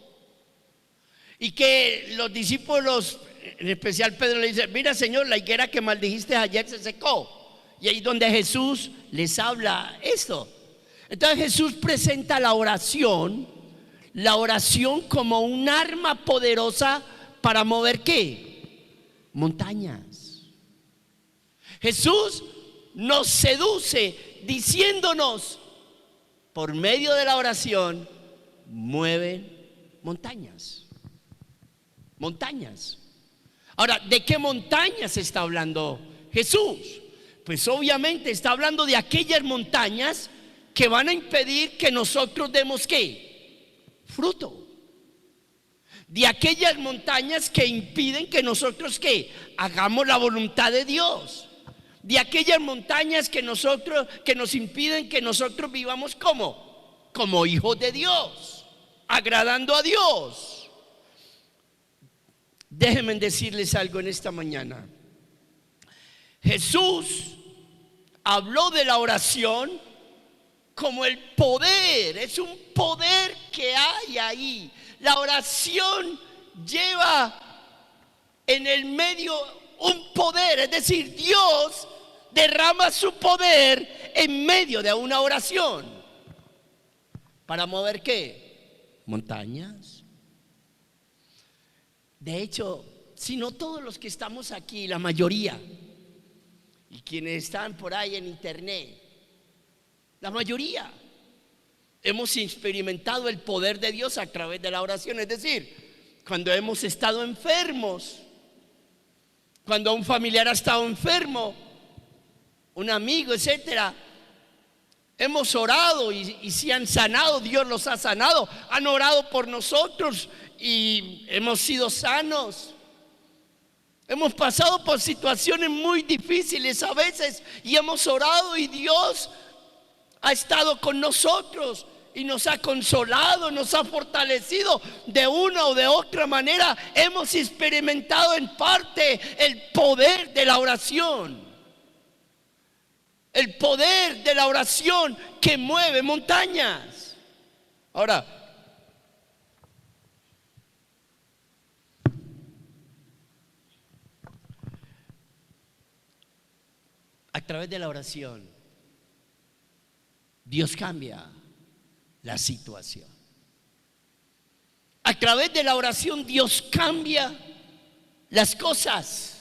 Y que los discípulos, en especial Pedro, le dice: mira, Señor, la higuera que maldijiste ayer se secó. Y ahí es donde Jesús les habla esto. Entonces Jesús presenta la oración como un arma poderosa para mover ¿qué? Montañas. Jesús nos seduce diciéndonos: por medio de la oración mueven montañas. Montañas. Ahora, ¿de qué montañas está hablando Jesús? Pues obviamente está hablando de aquellas montañas que van a impedir que nosotros demos ¿qué? Fruto. De aquellas montañas que impiden que nosotros ¿qué? Hagamos la voluntad de Dios. De aquellas montañas que nos impiden que nosotros vivamos como hijos de Dios, agradando a Dios. Déjenme decirles algo en esta mañana. Jesús habló de la oración como el poder, es un poder que hay ahí. La oración lleva en el medio un poder, es decir, Dios derrama su poder en medio de una oración. ¿Para mover qué? Montañas. De hecho, si no todos los que estamos aquí, la mayoría, y quienes están por ahí en internet, la mayoría hemos experimentado el poder de Dios a través de la oración. Es decir, cuando hemos estado enfermos, cuando un familiar ha estado enfermo, un amigo, etcétera, hemos orado y si han sanado, Dios los ha sanado. Han orado por nosotros y hemos sido sanos. Hemos pasado por situaciones muy difíciles a veces y hemos orado y Dios ha estado con nosotros y nos ha consolado, nos ha fortalecido de una o de otra manera. Hemos experimentado en parte el poder de la oración. El poder de la oración que mueve montañas. Ahora, a través de la oración, Dios cambia la situación. A través de la oración, Dios cambia las cosas.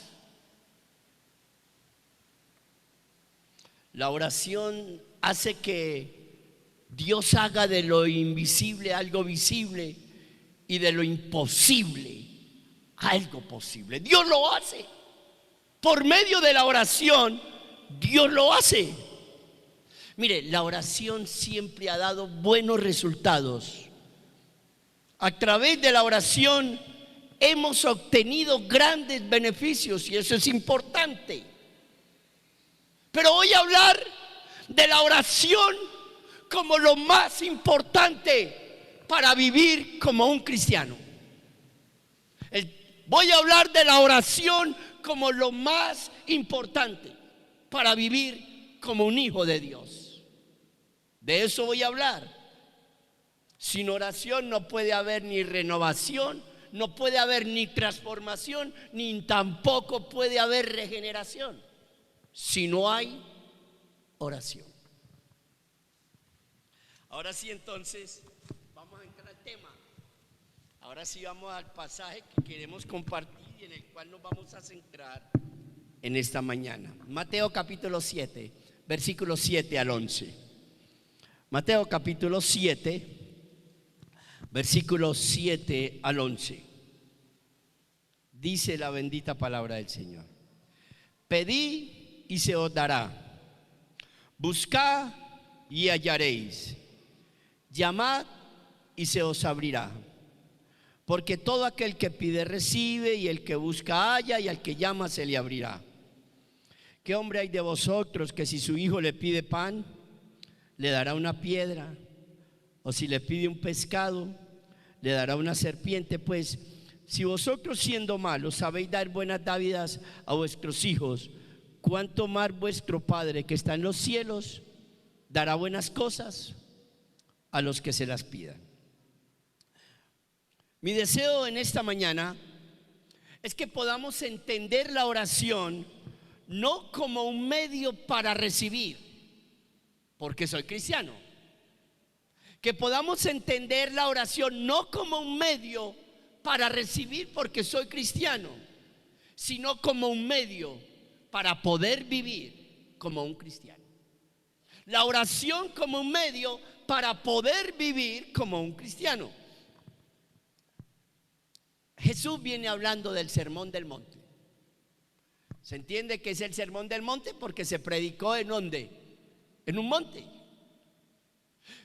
La oración hace que Dios haga de lo invisible algo visible y de lo imposible algo posible. Dios lo hace. Por medio de la oración, Dios lo hace. Mire, la oración siempre ha dado buenos resultados. A través de la oración hemos obtenido grandes beneficios y eso es importante. Pero voy a hablar de la oración como lo más importante para vivir como un cristiano. Voy a hablar de la oración como lo más importante para vivir como un hijo de Dios. De eso voy a hablar. Sin oración no puede haber ni renovación, no puede haber ni transformación, ni tampoco puede haber regeneración si no hay oración. Ahora sí, entonces vamos a entrar al tema. Ahora sí vamos al pasaje que queremos compartir y en el cual nos vamos a centrar en esta mañana. Mateo capítulo 7, versículos 7 al 11. Mateo capítulo 7, versículos 7 al 11. Dice la bendita palabra del Señor: pedid y se os dará, buscad y hallaréis, llamad y se os abrirá. Porque todo aquel que pide recibe, y el que busca halla, y al que llama se le abrirá. ¿Qué hombre hay de vosotros que si su hijo le pide pan, le dará una piedra? O si le pide un pescado, le dará una serpiente? Pues si vosotros, siendo malos, sabéis dar buenas dádivas a vuestros hijos, ¿cuánto más vuestro Padre que está en los cielos dará buenas cosas a los que se las pidan? Mi deseo en esta mañana es que podamos entender la oración no como un medio para recibir, porque soy cristiano. Que podamos entender la oración no como un medio para recibir porque soy cristiano, sino como un medio para poder vivir como un cristiano. La oración como un medio para poder vivir como un cristiano. Jesús viene hablando del sermón del monte. ¿Se entiende que es el sermón del monte? Porque se predicó ¿en dónde? En un monte.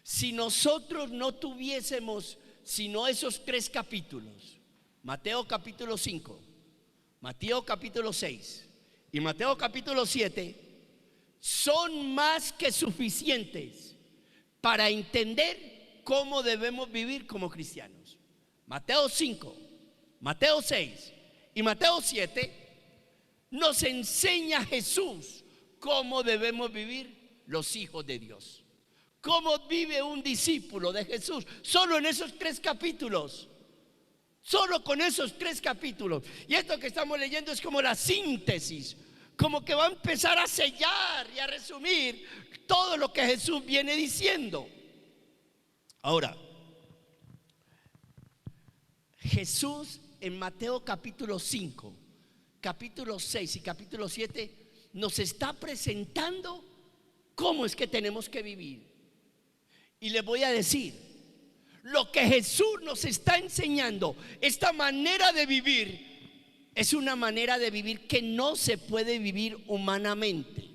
Si nosotros no tuviésemos sino esos 3 capítulos, Mateo capítulo 5, Mateo capítulo 6 y Mateo capítulo 7, son más que suficientes para entender cómo debemos vivir como cristianos. Mateo 5, Mateo 6 y Mateo 7 nos enseña Jesús cómo debemos vivir los hijos de Dios. Cómo vive un discípulo de Jesús. Solo en esos 3 capítulos. Solo con esos 3 capítulos. Y esto que estamos leyendo es como la síntesis, como que va a empezar a sellar y a resumir todo lo que Jesús viene diciendo. Ahora, Jesús en Mateo capítulo 5, capítulo 6 y capítulo 7 nos está presentando cómo es que tenemos que vivir. Y les voy a decir, lo que Jesús nos está enseñando, esta manera de vivir, es una manera de vivir que no se puede vivir humanamente.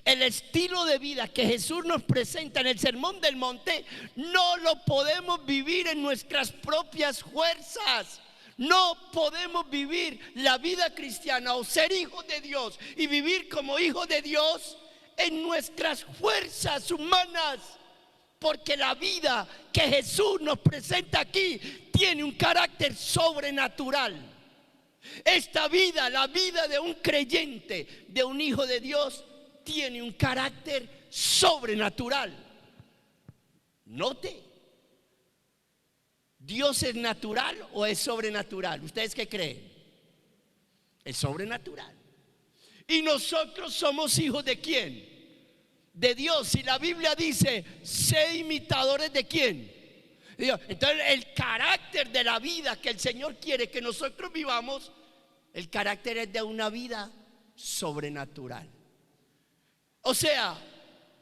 El estilo de vida que Jesús nos presenta en el Sermón del Monte no lo podemos vivir en nuestras propias fuerzas. No podemos vivir la vida cristiana o ser hijos de Dios y vivir como hijos de Dios en nuestras fuerzas humanas, porque la vida que Jesús nos presenta aquí tiene un carácter sobrenatural. Esta vida, la vida de un creyente, de un hijo de Dios, tiene un carácter sobrenatural. Note, ¿Dios es natural o es sobrenatural? ¿Ustedes qué creen? Es sobrenatural. Y nosotros somos hijos ¿de quién? De Dios. Y la Biblia dice, sé imitadores ¿de quién? Entonces el carácter de la vida que el Señor quiere que nosotros vivamos, el carácter es de una vida sobrenatural. O sea,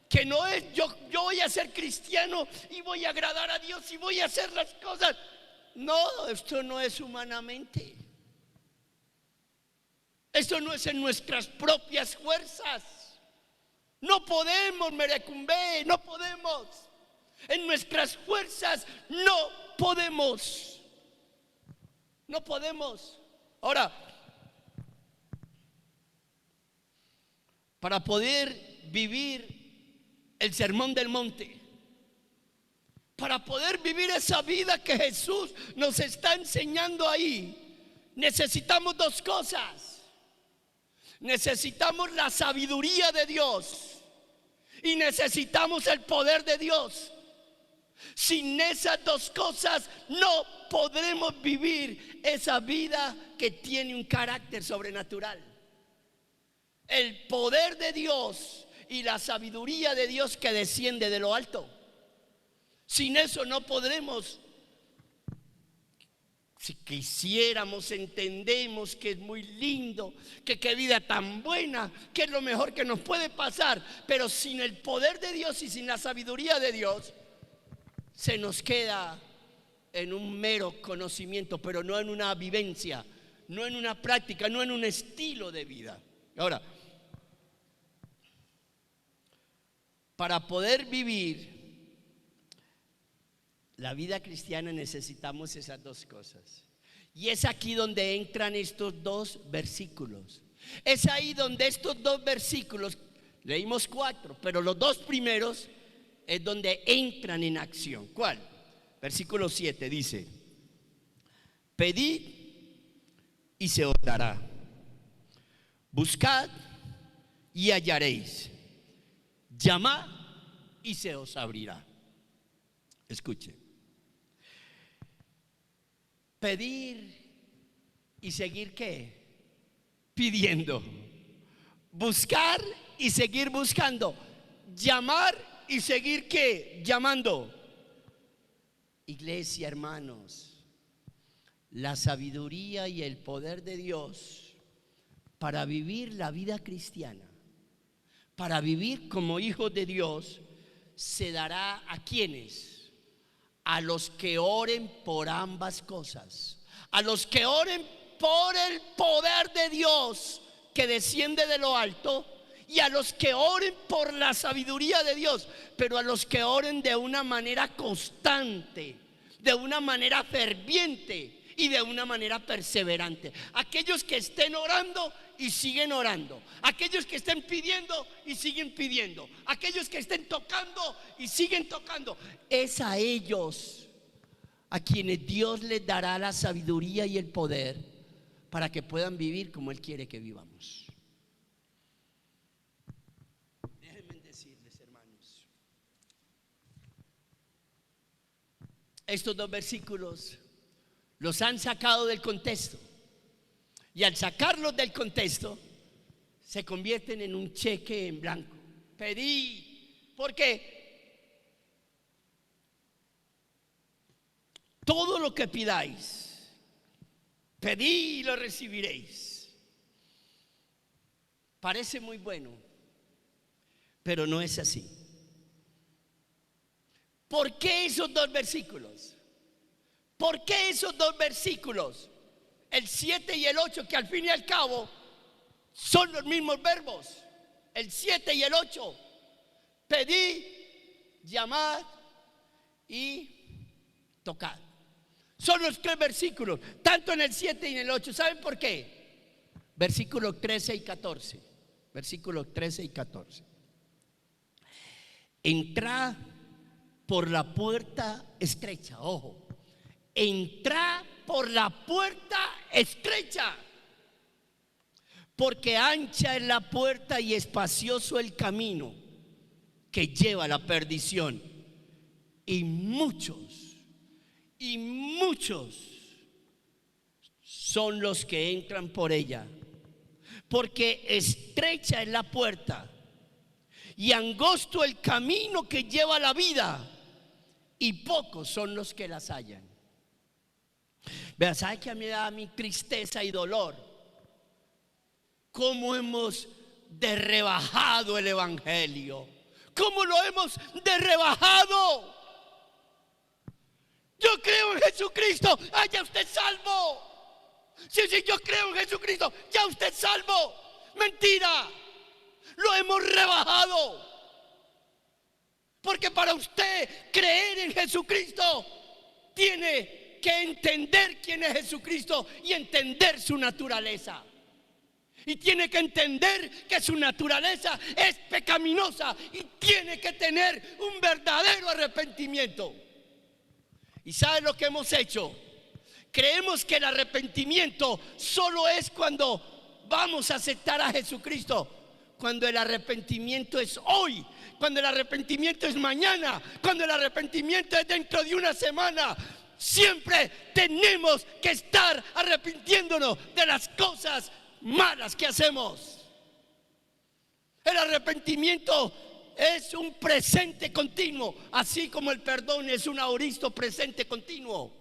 que no es yo voy a ser cristiano y voy a agradar a Dios y voy a hacer las cosas. No, esto no es humanamente. Esto no es en nuestras propias fuerzas. No podemos, merecumbe, no podemos. En nuestras fuerzas no podemos. No podemos. Ahora, para poder vivir el Sermón del Monte, para poder vivir esa vida que Jesús nos está enseñando ahí, necesitamos dos cosas. Necesitamos la sabiduría de Dios y necesitamos el poder de Dios. Sin esas dos cosas no podremos vivir esa vida que tiene un carácter sobrenatural. El poder de Dios y la sabiduría de Dios que desciende de lo alto. Sin eso no podremos. Si quisiéramos, entendemos que es muy lindo, que qué vida tan buena, que es lo mejor que nos puede pasar, pero sin el poder de Dios y sin la sabiduría de Dios, se nos queda en un mero conocimiento, pero no en una vivencia, no en una práctica, no en un estilo de vida. Ahora, para poder vivir la vida cristiana necesitamos esas dos cosas. Y es aquí donde entran estos dos versículos. Es ahí donde estos dos versículos, leímos 4, pero los dos primeros es donde entran en acción. ¿Cuál? Versículo 7 dice: pedid y se os dará, buscad y hallaréis, llamad y se os abrirá. Escuche. Pedir y seguir ¿qué? Pidiendo. Buscar y seguir buscando. Llamar y seguir ¿qué? Llamando. Iglesia, hermanos, la sabiduría y el poder de Dios para vivir la vida cristiana, para vivir como hijos de Dios, se dará a quienes, a los que oren por ambas cosas, a los que oren por el poder de Dios que desciende de lo alto, y a los que oren por la sabiduría de Dios, pero a los que oren de una manera constante, de una manera ferviente y de una manera perseverante. Aquellos que estén orando y siguen orando, aquellos que estén pidiendo y siguen pidiendo, aquellos que estén tocando y siguen tocando, es a ellos a quienes Dios les dará la sabiduría y el poder para que puedan vivir como Él quiere que vivamos. Déjenme decirles, hermanos, estos dos versículos los han sacado del contexto, y al sacarlos del contexto se convierten en un cheque en blanco. Pedí, porque todo lo que pidáis, pedí y lo recibiréis. Parece muy bueno, pero no es así. ¿Por qué esos dos versículos? ¿Por qué esos dos versículos? El 7 y el 8, que al fin y al cabo son los mismos verbos. El 7 y el 8. Pedid, llamad y tocad. Son los tres versículos, tanto en el 7 y en el 8. ¿Saben por qué? Versículos 13 y 14. Versículos 13 y 14. Entrad por la puerta estrecha. Ojo. Entrad por la puerta estrecha. Porque ancha es la puerta y espacioso el camino que lleva a la perdición. Y muchos son los que entran por ella. Porque estrecha es la puerta y angosto el camino que lleva a la vida, y pocos son los que las hallan. Vea, ¿sabe qué me da mi tristeza y dolor? Cómo hemos derrebajado el evangelio. Cómo lo hemos derrebajado. Yo creo en Jesucristo, ya usted salvo. Sí, yo creo en Jesucristo, ya usted salvo. Mentira. Lo hemos rebajado. Porque para usted creer en Jesucristo, tiene que entender quién es Jesucristo y entender su naturaleza. Y tiene que entender que su naturaleza es pecaminosa y tiene que tener un verdadero arrepentimiento. ¿Y sabe lo que hemos hecho? Creemos que el arrepentimiento solo es cuando vamos a aceptar a Jesucristo. Cuando el arrepentimiento es hoy, cuando el arrepentimiento es mañana, cuando el arrepentimiento es dentro de una semana. Siempre tenemos que estar arrepintiéndonos de las cosas malas que hacemos. El arrepentimiento es un presente continuo, así como el perdón es un aoristo presente continuo.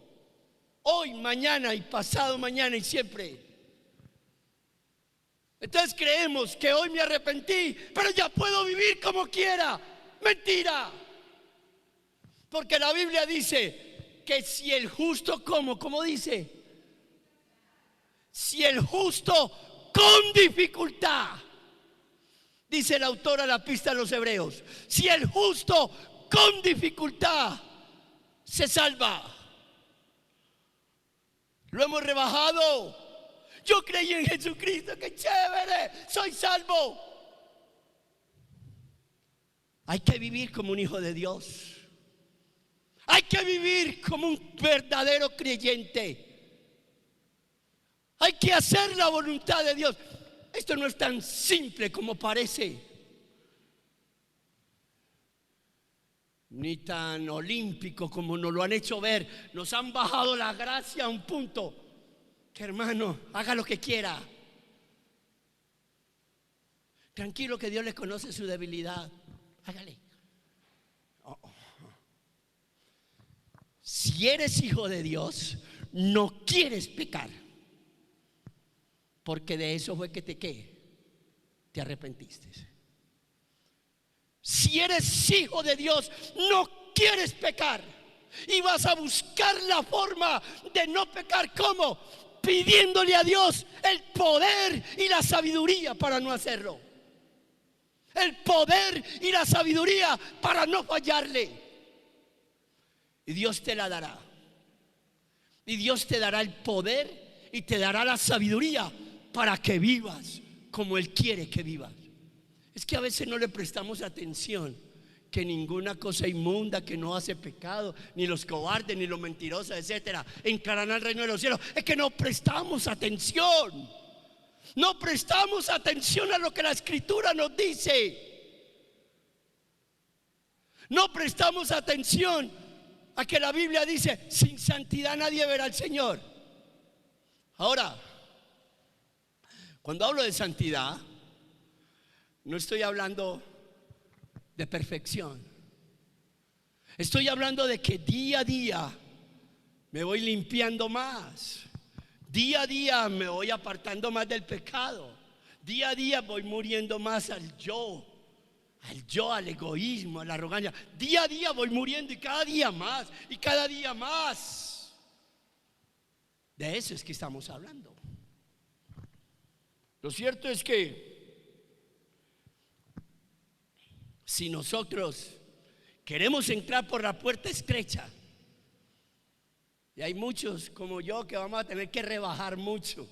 Hoy, mañana y pasado mañana y siempre. Entonces creemos que hoy me arrepentí, pero ya puedo vivir como quiera. Mentira. Porque la Biblia dice que si el justo, ¿cómo dice? Si el justo con dificultad, dice el autor a la epístola a los Hebreos, si el justo con dificultad se salva. Lo hemos rebajado. Yo creí en Jesucristo, qué chévere, soy salvo. Hay que vivir como un hijo de Dios. Hay que vivir como un verdadero creyente. Hay que hacer la voluntad de Dios. Esto no es tan simple como parece, ni tan olímpico como nos lo han hecho ver. Nos han bajado la gracia a un punto que, hermano, haga lo que quiera. Tranquilo, que Dios le conoce su debilidad. Hágale. Si eres hijo de Dios, no quieres pecar, porque de eso fue que te arrepentiste. Si eres hijo de Dios, no quieres pecar y vas a buscar la forma de no pecar. ¿Cómo? Pidiéndole a Dios el poder y la sabiduría para no hacerlo. El poder y la sabiduría para no fallarle. Y Dios te la dará. Y Dios te dará el poder y te dará la sabiduría para que vivas como Él quiere que vivas. Es que a veces no le prestamos atención que ninguna cosa inmunda que no hace pecado, ni los cobardes, ni los mentirosos, etcétera, entrarán al reino de los cielos. Es que no prestamos atención. No prestamos atención a lo que la Escritura nos dice. No prestamos atención a que la Biblia dice: sin santidad nadie verá al Señor. Ahora, cuando hablo de santidad, no estoy hablando de perfección. Estoy hablando de que día a día me voy limpiando más. Día a día me voy apartando más del pecado. Día a día voy muriendo más al yo, al egoísmo, a la arrogancia. Día a día voy muriendo y cada día más, y cada día más. De eso es que estamos hablando. Lo cierto es que si nosotros queremos entrar por la puerta estrecha, y hay muchos como yo que vamos a tener que rebajar mucho,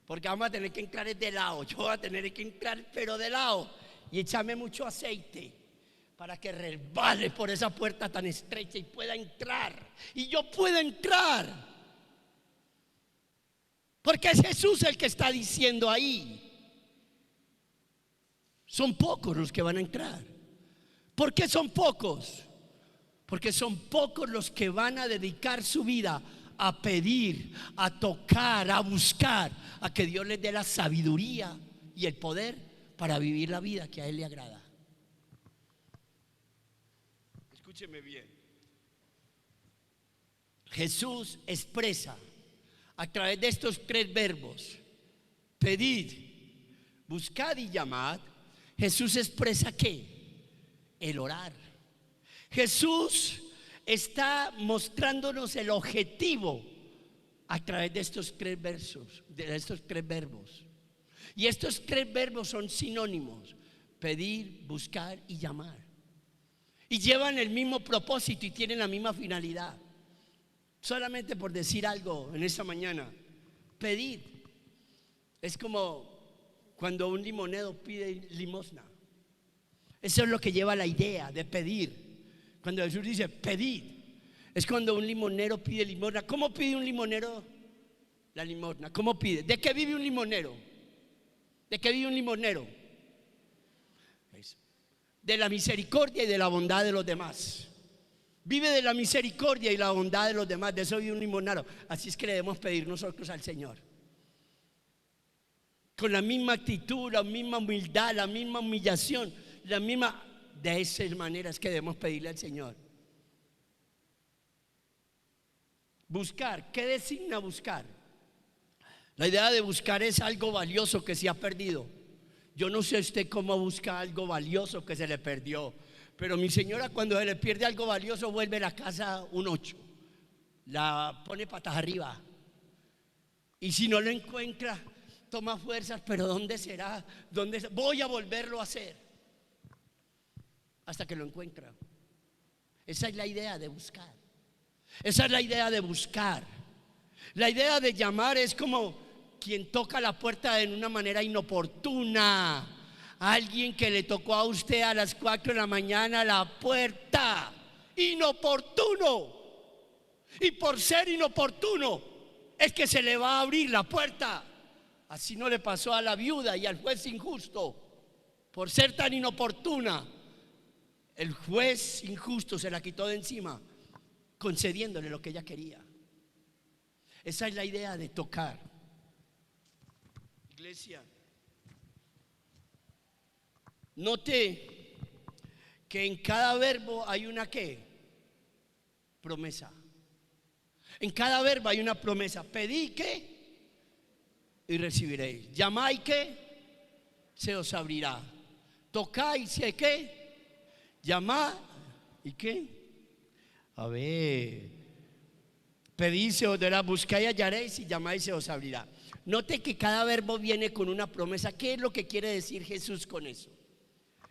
porque vamos a tener que entrar de lado. Yo voy a tener que entrar pero de lado y echarme mucho aceite para que resbale por esa puerta tan estrecha y pueda entrar, y yo pueda entrar, porque es Jesús el que está diciendo ahí. Son pocos los que van a entrar. ¿Por qué son pocos? Porque son pocos los que van a dedicar su vida a pedir, a tocar, a buscar, a que Dios les dé la sabiduría y el poder para vivir la vida que a Él le agrada. Escúcheme bien. Jesús expresa a través de estos 3 verbos: pedid, buscad y llamad. Jesús expresa ¿qué? El orar. Jesús está mostrándonos el objetivo a través de estos 3 versos, de estos 3 verbos. Y estos 3 verbos son sinónimos: pedir, buscar y llamar. Y llevan el mismo propósito y tienen la misma finalidad. Solamente por decir algo en esta mañana, pedir es como cuando un limonero pide limosna. Eso es lo que lleva la idea de pedir. Cuando Jesús dice pedid, es cuando un limonero pide limosna. ¿Cómo pide un limonero la limosna? ¿Cómo pide? ¿De qué vive un limonero? ¿De qué vive un limonero? De la misericordia y de la bondad de los demás. Vive de la misericordia y la bondad de los demás. De eso vive un limonero. Así es que le debemos pedir nosotros al Señor, con la misma actitud, la misma humildad, la misma humillación, la misma. De esas maneras que debemos pedirle al Señor. Buscar, ¿qué designa buscar? La idea de buscar es algo valioso que se ha perdido. Yo no sé usted cómo busca algo valioso que se le perdió, pero mi señora, cuando se le pierde algo valioso, vuelve a la casa un 8, la pone patas arriba, y si no lo encuentra, toma fuerzas. Pero ¿dónde será? Voy a volverlo a hacer hasta que lo encuentra. Esa es la idea de buscar. Esa es la idea de buscar. La idea de llamar es como quien toca la puerta en una manera inoportuna. Alguien que le tocó a usted a las 4 de la mañana la puerta. Inoportuno. Y por ser inoportuno es que se le va a abrir la puerta. Así no le pasó a la viuda y al juez injusto. Por ser tan inoportuna, el juez injusto se la quitó de encima, concediéndole lo que ella quería. Esa es la idea de tocar. Iglesia, note que en cada verbo hay una ¿qué? Promesa. En cada verbo hay una promesa. Pedí ¿qué? Y recibiréis. Llamáis ¿qué? Se os abrirá. Tocáis ¿qué? Llamad ¿y qué? A ver, pedís se os dará, buscáis hallaréis y llamáis se os abrirá. Note que cada verbo viene con una promesa. ¿Qué es lo que quiere decir Jesús con eso?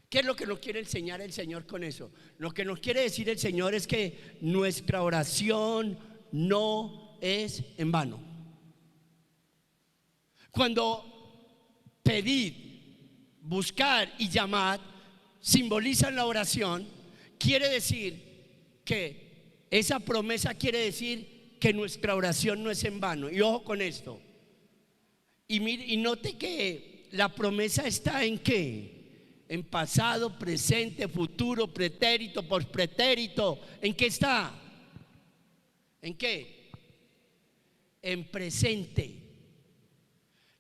¿Qué es lo que nos quiere enseñar el Señor con eso? Lo que nos quiere decir el Señor es que nuestra oración no es en vano. Cuando pedid, buscar y llamad simbolizan la oración, quiere decir que esa promesa quiere decir que nuestra oración no es en vano. Y ojo con esto. Y note que la promesa está en ¿qué? En pasado, presente, futuro, pretérito, pospretérito. ¿En qué está? ¿En qué? En presente.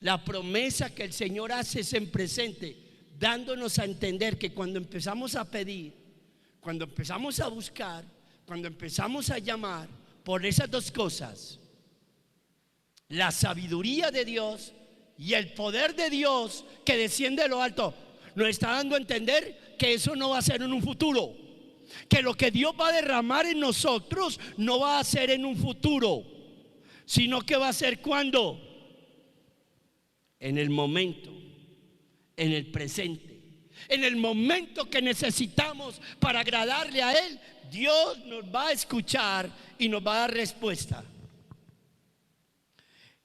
La promesa que el Señor hace es en presente, dándonos a entender que cuando empezamos a pedir, cuando empezamos a buscar, cuando empezamos a llamar por esas 2 cosas, la sabiduría de Dios Y el poder de Dios que desciende de lo alto nos está dando a entender que eso no va a ser en un futuro, que lo que Dios va a derramar en nosotros no va a ser en un futuro, sino que va a ser cuando, en el momento, en el presente, en el momento que necesitamos para agradarle a Él. Dios nos va a escuchar y nos va a dar respuesta.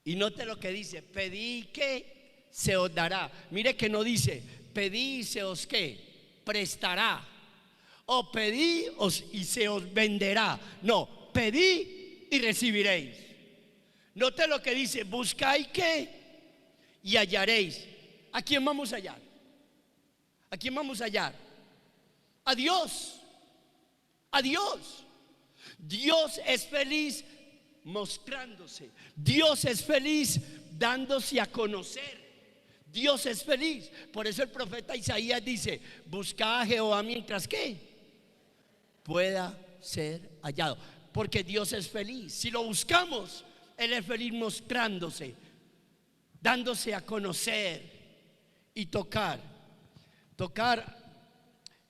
Y note lo que dice: pedí que se os dará. Mire que no dice pedí y se os ¿qué? Prestará, o pedí y se os venderá. No, pedí y recibiréis. Note lo que dice: buscáis que y hallaréis. ¿A quién vamos a hallar? ¿A quién vamos a hallar? A Dios. A Dios. Dios es feliz mostrándose. Dios es feliz dándose a conocer. Dios es feliz. Por eso el profeta Isaías dice: buscad a Jehová mientras que pueda ser hallado. Porque Dios es feliz. Si lo buscamos, Él es feliz mostrándose, dándose a conocer y tocar. Tocar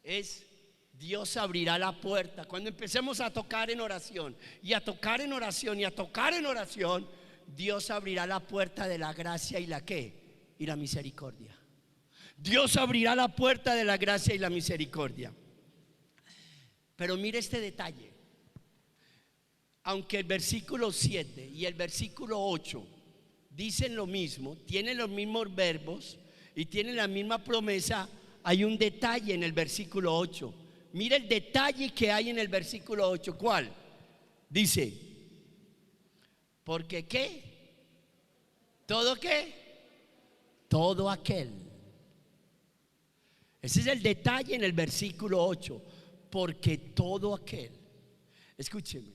es: Dios abrirá la puerta. Cuando empecemos a tocar en oración, y a tocar en oración, y a tocar en oración, Dios abrirá la puerta de la gracia y la ¿qué? Y la misericordia. Dios abrirá la puerta de la gracia y la misericordia. Pero mire este detalle. Aunque el versículo 7 y el versículo 8 dicen lo mismo, tienen los mismos verbos y tienen la misma promesa, hay un detalle en el versículo 8. Mira el detalle que hay en el versículo 8. ¿Cuál? Dice: porque ¿qué? ¿Todo qué? Todo aquel. Ese es el detalle en el versículo 8. Porque todo aquel. Escúcheme,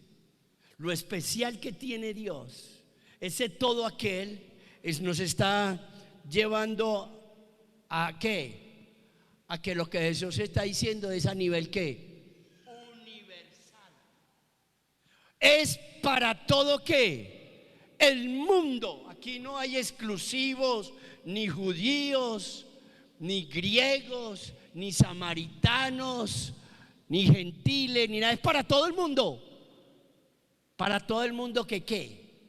lo especial que tiene Dios, ese todo aquel nos está llevando a ¿qué? A que lo que Jesús está diciendo es a nivel ¿qué? Universal. Es para todo ¿qué? El mundo. Aquí no hay exclusivos, ni judíos, ni griegos, ni samaritanos, ni gentiles, ni nada. Es para todo el mundo. Para todo el mundo que ¿qué?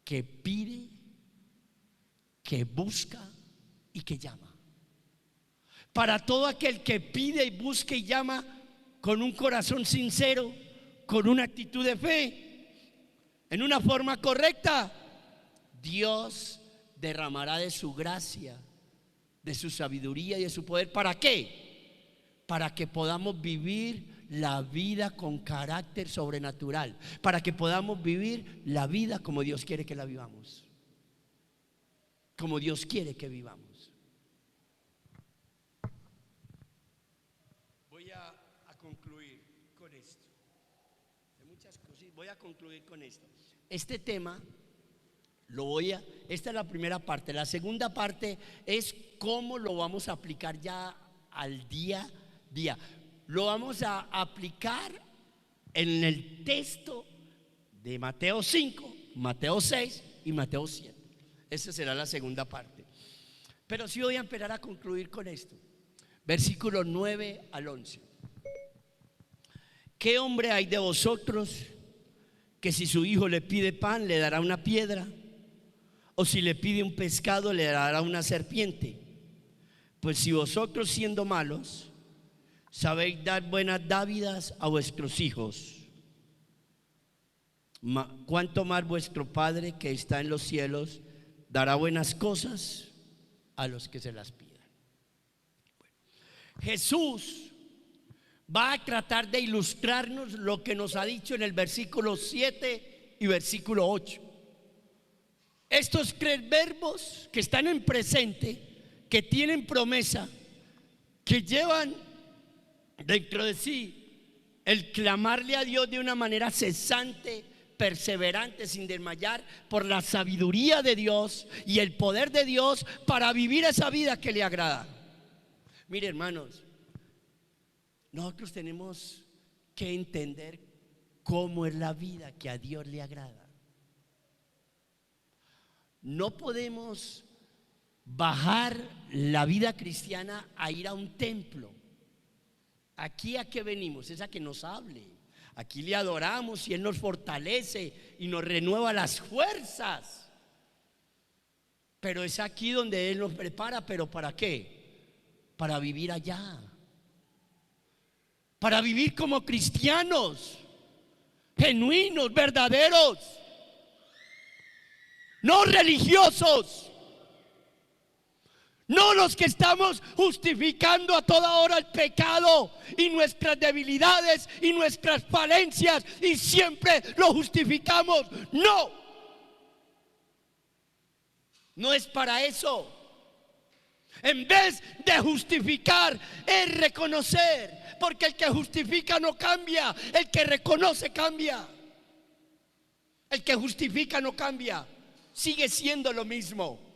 Que pide, que busca y que llama. Para todo aquel que pide y busca y llama con un corazón sincero, con una actitud de fe, en una forma correcta, Dios derramará de su gracia, de su sabiduría y de su poder. ¿Para qué? Para que podamos vivir la vida con carácter sobrenatural, para que podamos vivir la vida como Dios quiere que la vivamos, como Dios quiere que vivamos. Voy a concluir con esto. Hay muchas cosas, voy a concluir con esto. Este tema esta es la primera parte. La segunda parte es cómo lo vamos a aplicar ya al día a día. Lo vamos a aplicar en el texto de Mateo 5, Mateo 6 y Mateo 7. Esa será la segunda parte. Pero sí voy a esperar a concluir con esto. Versículos 9 al 11. ¿Qué hombre hay de vosotros que si su hijo le pide pan le dará una piedra? ¿O si le pide un pescado le dará una serpiente? Pues si vosotros, siendo malos, sabéis dar buenas dádivas a vuestros hijos, ¿cuánto más vuestro Padre que está en los cielos dará buenas cosas a los que se las pidan? Jesús va a tratar de ilustrarnos lo que nos ha dicho en el versículo 7 y versículo 8. Estos tres verbos que están en presente, que tienen promesa, que llevan dentro de sí el clamarle a Dios de una manera cesante, perseverante, sin desmayar, por la sabiduría de Dios y el poder de Dios para vivir esa vida que le agrada. Mire, hermanos, nosotros tenemos que entender cómo es la vida que a Dios le agrada. no podemos bajar la vida cristiana a ir a un templo. Aquí a qué venimos, es a que nos hable. Aquí le adoramos y Él nos fortalece y nos renueva las fuerzas. Pero es aquí donde Él nos prepara, ¿pero para qué? Para vivir allá. Para vivir como cristianos, genuinos, verdaderos, no religiosos. No los que estamos justificando a toda hora el pecado y nuestras debilidades y nuestras falencias y siempre lo justificamos. No, no es para eso. En vez de justificar es reconocer, porque el que justifica no cambia, el que reconoce cambia. El que justifica no cambia, sigue siendo lo mismo.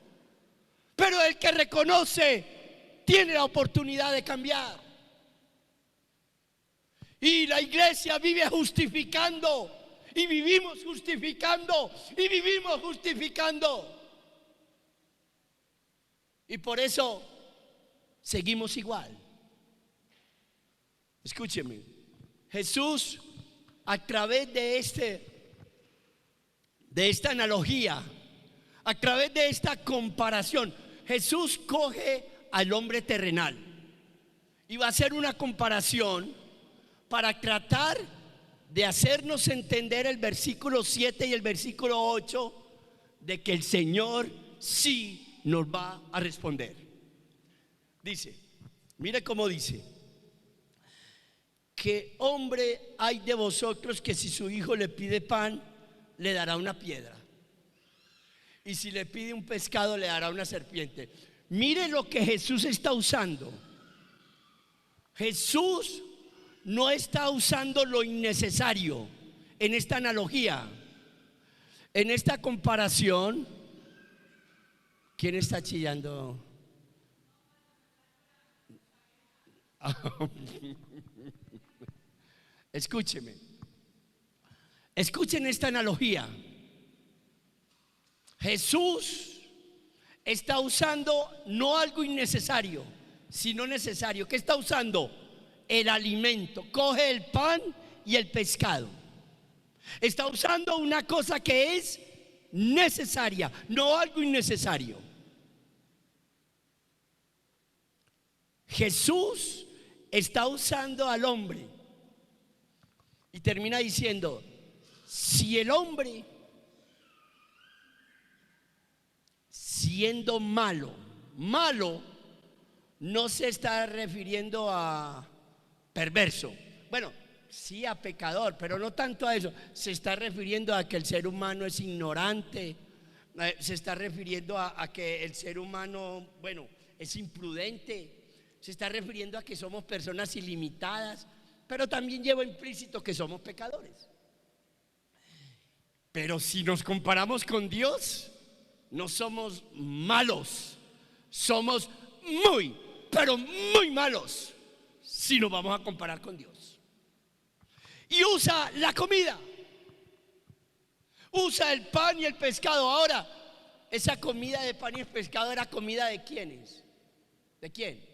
Pero el que reconoce tiene la oportunidad de cambiar. Y la iglesia vive justificando, y vivimos justificando, y vivimos justificando. Y por eso seguimos igual. Escúcheme, Jesús a través de esta analogía, a través de esta comparación, Jesús coge al hombre terrenal y va a hacer una comparación para tratar de hacernos entender el versículo 7 y el versículo 8 de que el Señor sí nos va a responder. Dice, mire cómo dice: ¿qué hombre hay de vosotros que si su hijo le pide pan, le dará una piedra? Y si le pide un pescado, le dará una serpiente. Mire lo que Jesús está usando. Jesús no está usando lo innecesario en esta analogía, en esta comparación. ¿Quién está chillando? Escúcheme. Escuchen esta analogía. Jesús está usando no algo innecesario, sino necesario. ¿Qué está usando? El alimento. Coge el pan y el pescado. Está usando una cosa que es necesaria, no algo innecesario. Jesús está usando al hombre y termina diciendo: si el hombre, siendo malo no se está refiriendo a perverso, bueno, sí a pecador, pero no tanto a eso. Se está refiriendo a que el ser humano es ignorante, se está refiriendo a que el ser humano, bueno, es imprudente, se está refiriendo a que somos personas ilimitadas, pero también lleva implícito que somos pecadores. Pero si nos comparamos con Dios, no somos malos, somos muy, pero muy malos si nos vamos a comparar con Dios. Y usa la comida, usa el pan y el pescado. Ahora, esa comida de pan y el pescado era comida de ¿quiénes? ¿De quién?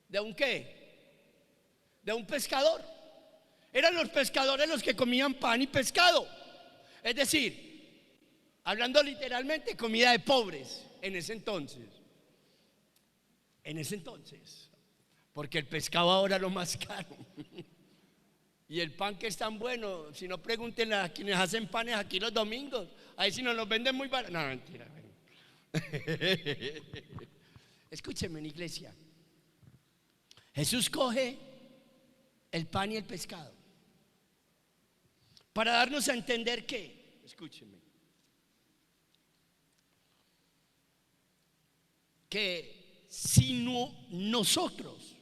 ¿De un qué? De un pescador. Eran los pescadores los que comían pan y pescado. Es decir, hablando literalmente, comida de pobres en ese entonces. En ese entonces, porque el pescado ahora es lo más caro. Y el pan que es tan bueno, si no, pregúntenle a quienes hacen panes aquí los domingos. Ahí si nos los venden muy barato. No, mentira. Escúchenme, en iglesia. Jesús coge el pan y el pescado para darnos a entender que, escúchenme, que si no, nosotros,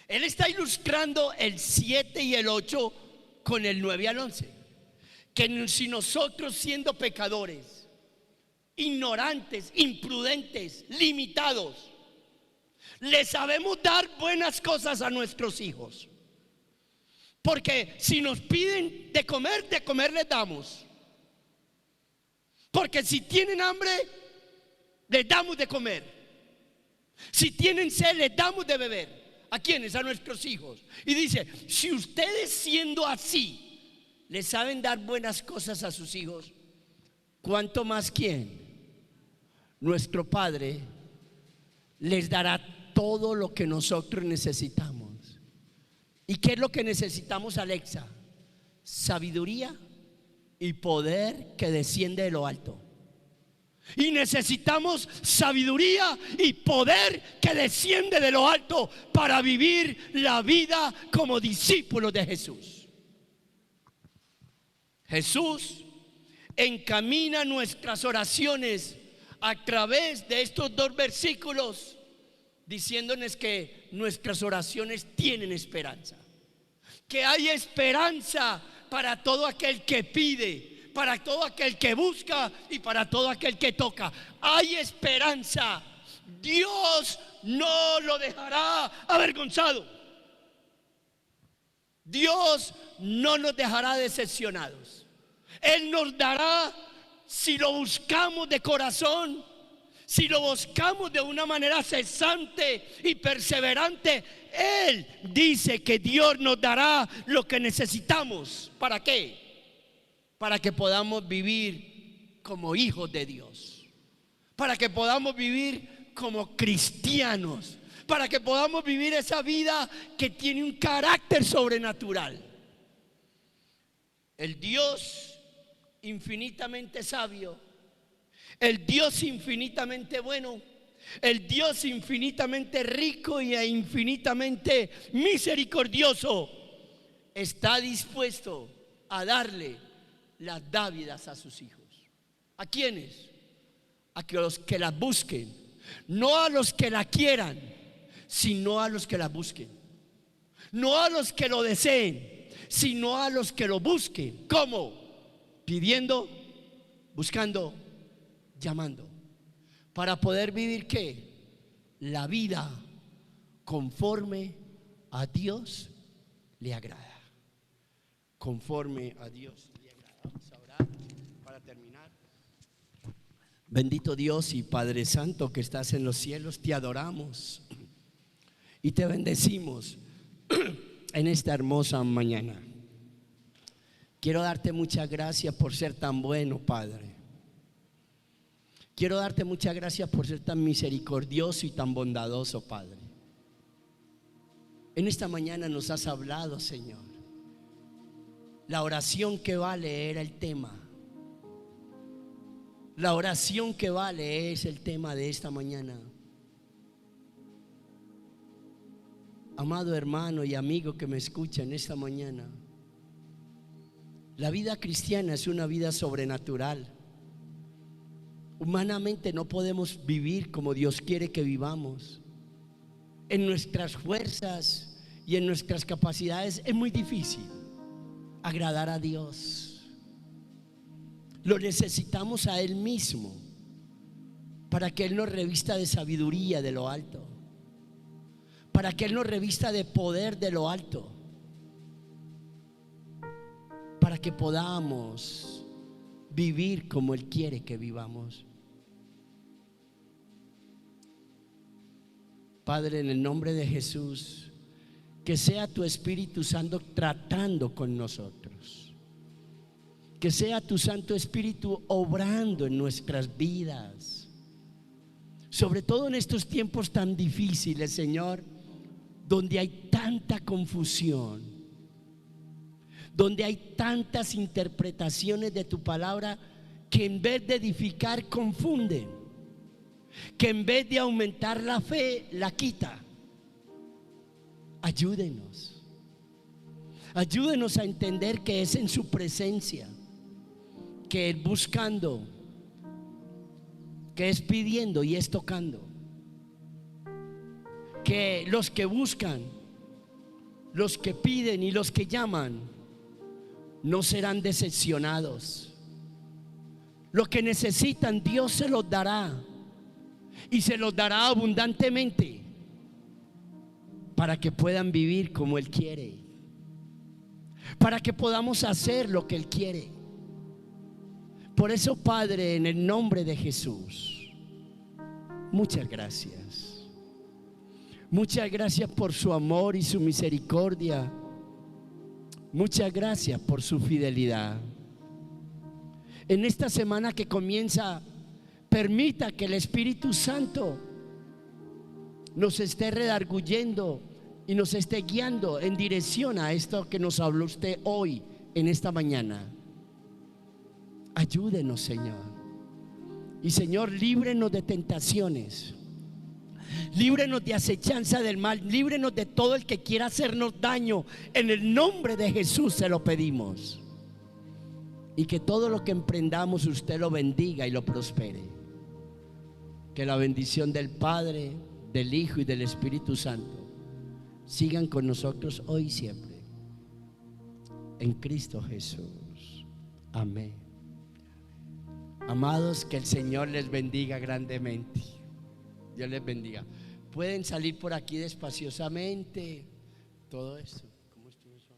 Él está ilustrando el 7 y el 8 con el 9 al 11, que si nosotros, siendo pecadores, ignorantes, imprudentes, limitados, le sabemos dar buenas cosas a nuestros hijos, porque si nos piden de comer les damos. Porque si tienen hambre, les damos de comer. Si tienen sed, les damos de beber. ¿A quiénes? A nuestros hijos. Y dice, si ustedes siendo así le saben dar buenas cosas a sus hijos, ¿cuánto más quién? Nuestro Padre les dará todo lo que nosotros necesitamos. ¿Y qué es lo que necesitamos, Alexa? Sabiduría y poder que desciende de lo alto. Y necesitamos sabiduría y poder que desciende de lo alto para vivir la vida como discípulos de Jesús. Jesús encamina nuestras oraciones a través de estos dos versículos, diciéndonos que nuestras oraciones tienen esperanza, que hay esperanza para todo aquel que pide, para todo aquel que busca y para todo aquel que toca. Hay esperanza. Dios no lo dejará avergonzado. Dios no nos dejará decepcionados. Él nos dará, si lo buscamos de corazón, si lo buscamos de una manera cesante y perseverante, Él dice que Dios nos dará lo que necesitamos. ¿Para qué? Para que podamos vivir como hijos de Dios, para que podamos vivir como cristianos, para que podamos vivir esa vida que tiene un carácter sobrenatural. El Dios infinitamente sabio, el Dios infinitamente bueno, el Dios infinitamente rico e infinitamente misericordioso está dispuesto a darle las dávidas a sus hijos. ¿A quiénes? A los que las busquen. No a los que la quieran, sino a los que la busquen. No a los que lo deseen, sino a los que lo busquen. ¿Cómo? Pidiendo, buscando, llamando. Para poder vivir ¿qué? La vida conforme a Dios le agrada. Conforme a Dios. Vamos a orar para terminar. Bendito Dios y Padre Santo que estás en los cielos, te adoramos y te bendecimos en esta hermosa mañana. Quiero darte muchas gracias por ser tan bueno, Padre. Quiero darte muchas gracias por ser tan misericordioso y tan bondadoso, Padre. En esta mañana nos has hablado, Señor. La oración que vale era el tema. La oración que vale es el tema de esta mañana. Amado hermano y amigo que me escucha en esta mañana, la vida cristiana es una vida sobrenatural. Humanamente no podemos vivir como Dios quiere que vivamos. En nuestras fuerzas y en nuestras capacidades es muy difícil agradar a Dios. Lo necesitamos a Él mismo para que Él nos revista de sabiduría de lo alto, para que Él nos revista de poder de lo alto, para que podamos vivir como Él quiere que vivamos. Padre, en el nombre de Jesús, que sea tu Espíritu Santo tratando con nosotros, que sea tu Santo Espíritu obrando en nuestras vidas, sobre todo en estos tiempos tan difíciles, Señor, donde hay tanta confusión, donde hay tantas interpretaciones de tu palabra que en vez de edificar confunden, que en vez de aumentar la fe la quita. Ayúdenos a entender que es en su presencia, que es buscando, que es pidiendo y es tocando, que los que buscan, los que piden y los que llaman no serán decepcionados. Lo que necesitan Dios se los dará, y se los dará abundantemente, para que puedan vivir como Él quiere, para que podamos hacer lo que Él quiere, por eso, Padre, en el nombre de Jesús, muchas gracias. Muchas gracias por su amor y su misericordia. Muchas gracias por su fidelidad. En esta semana que comienza, permita que el Espíritu Santo nos esté redarguyendo y nos esté guiando en dirección a esto que nos habló usted hoy, en esta mañana. Ayúdenos, Señor. Y Señor, líbrenos de tentaciones. Líbrenos de acechanza del mal. Líbrenos de todo el que quiera hacernos daño. En el nombre de Jesús se lo pedimos. Y que todo lo que emprendamos usted lo bendiga y lo prospere. Que la bendición del Padre, del Hijo y del Espíritu Santo sigan con nosotros hoy y siempre. En Cristo Jesús. Amén. Amados, que el Señor les bendiga grandemente. Dios les bendiga. Pueden salir por aquí despaciosamente. Todo esto. ¿Cómo estuvo eso?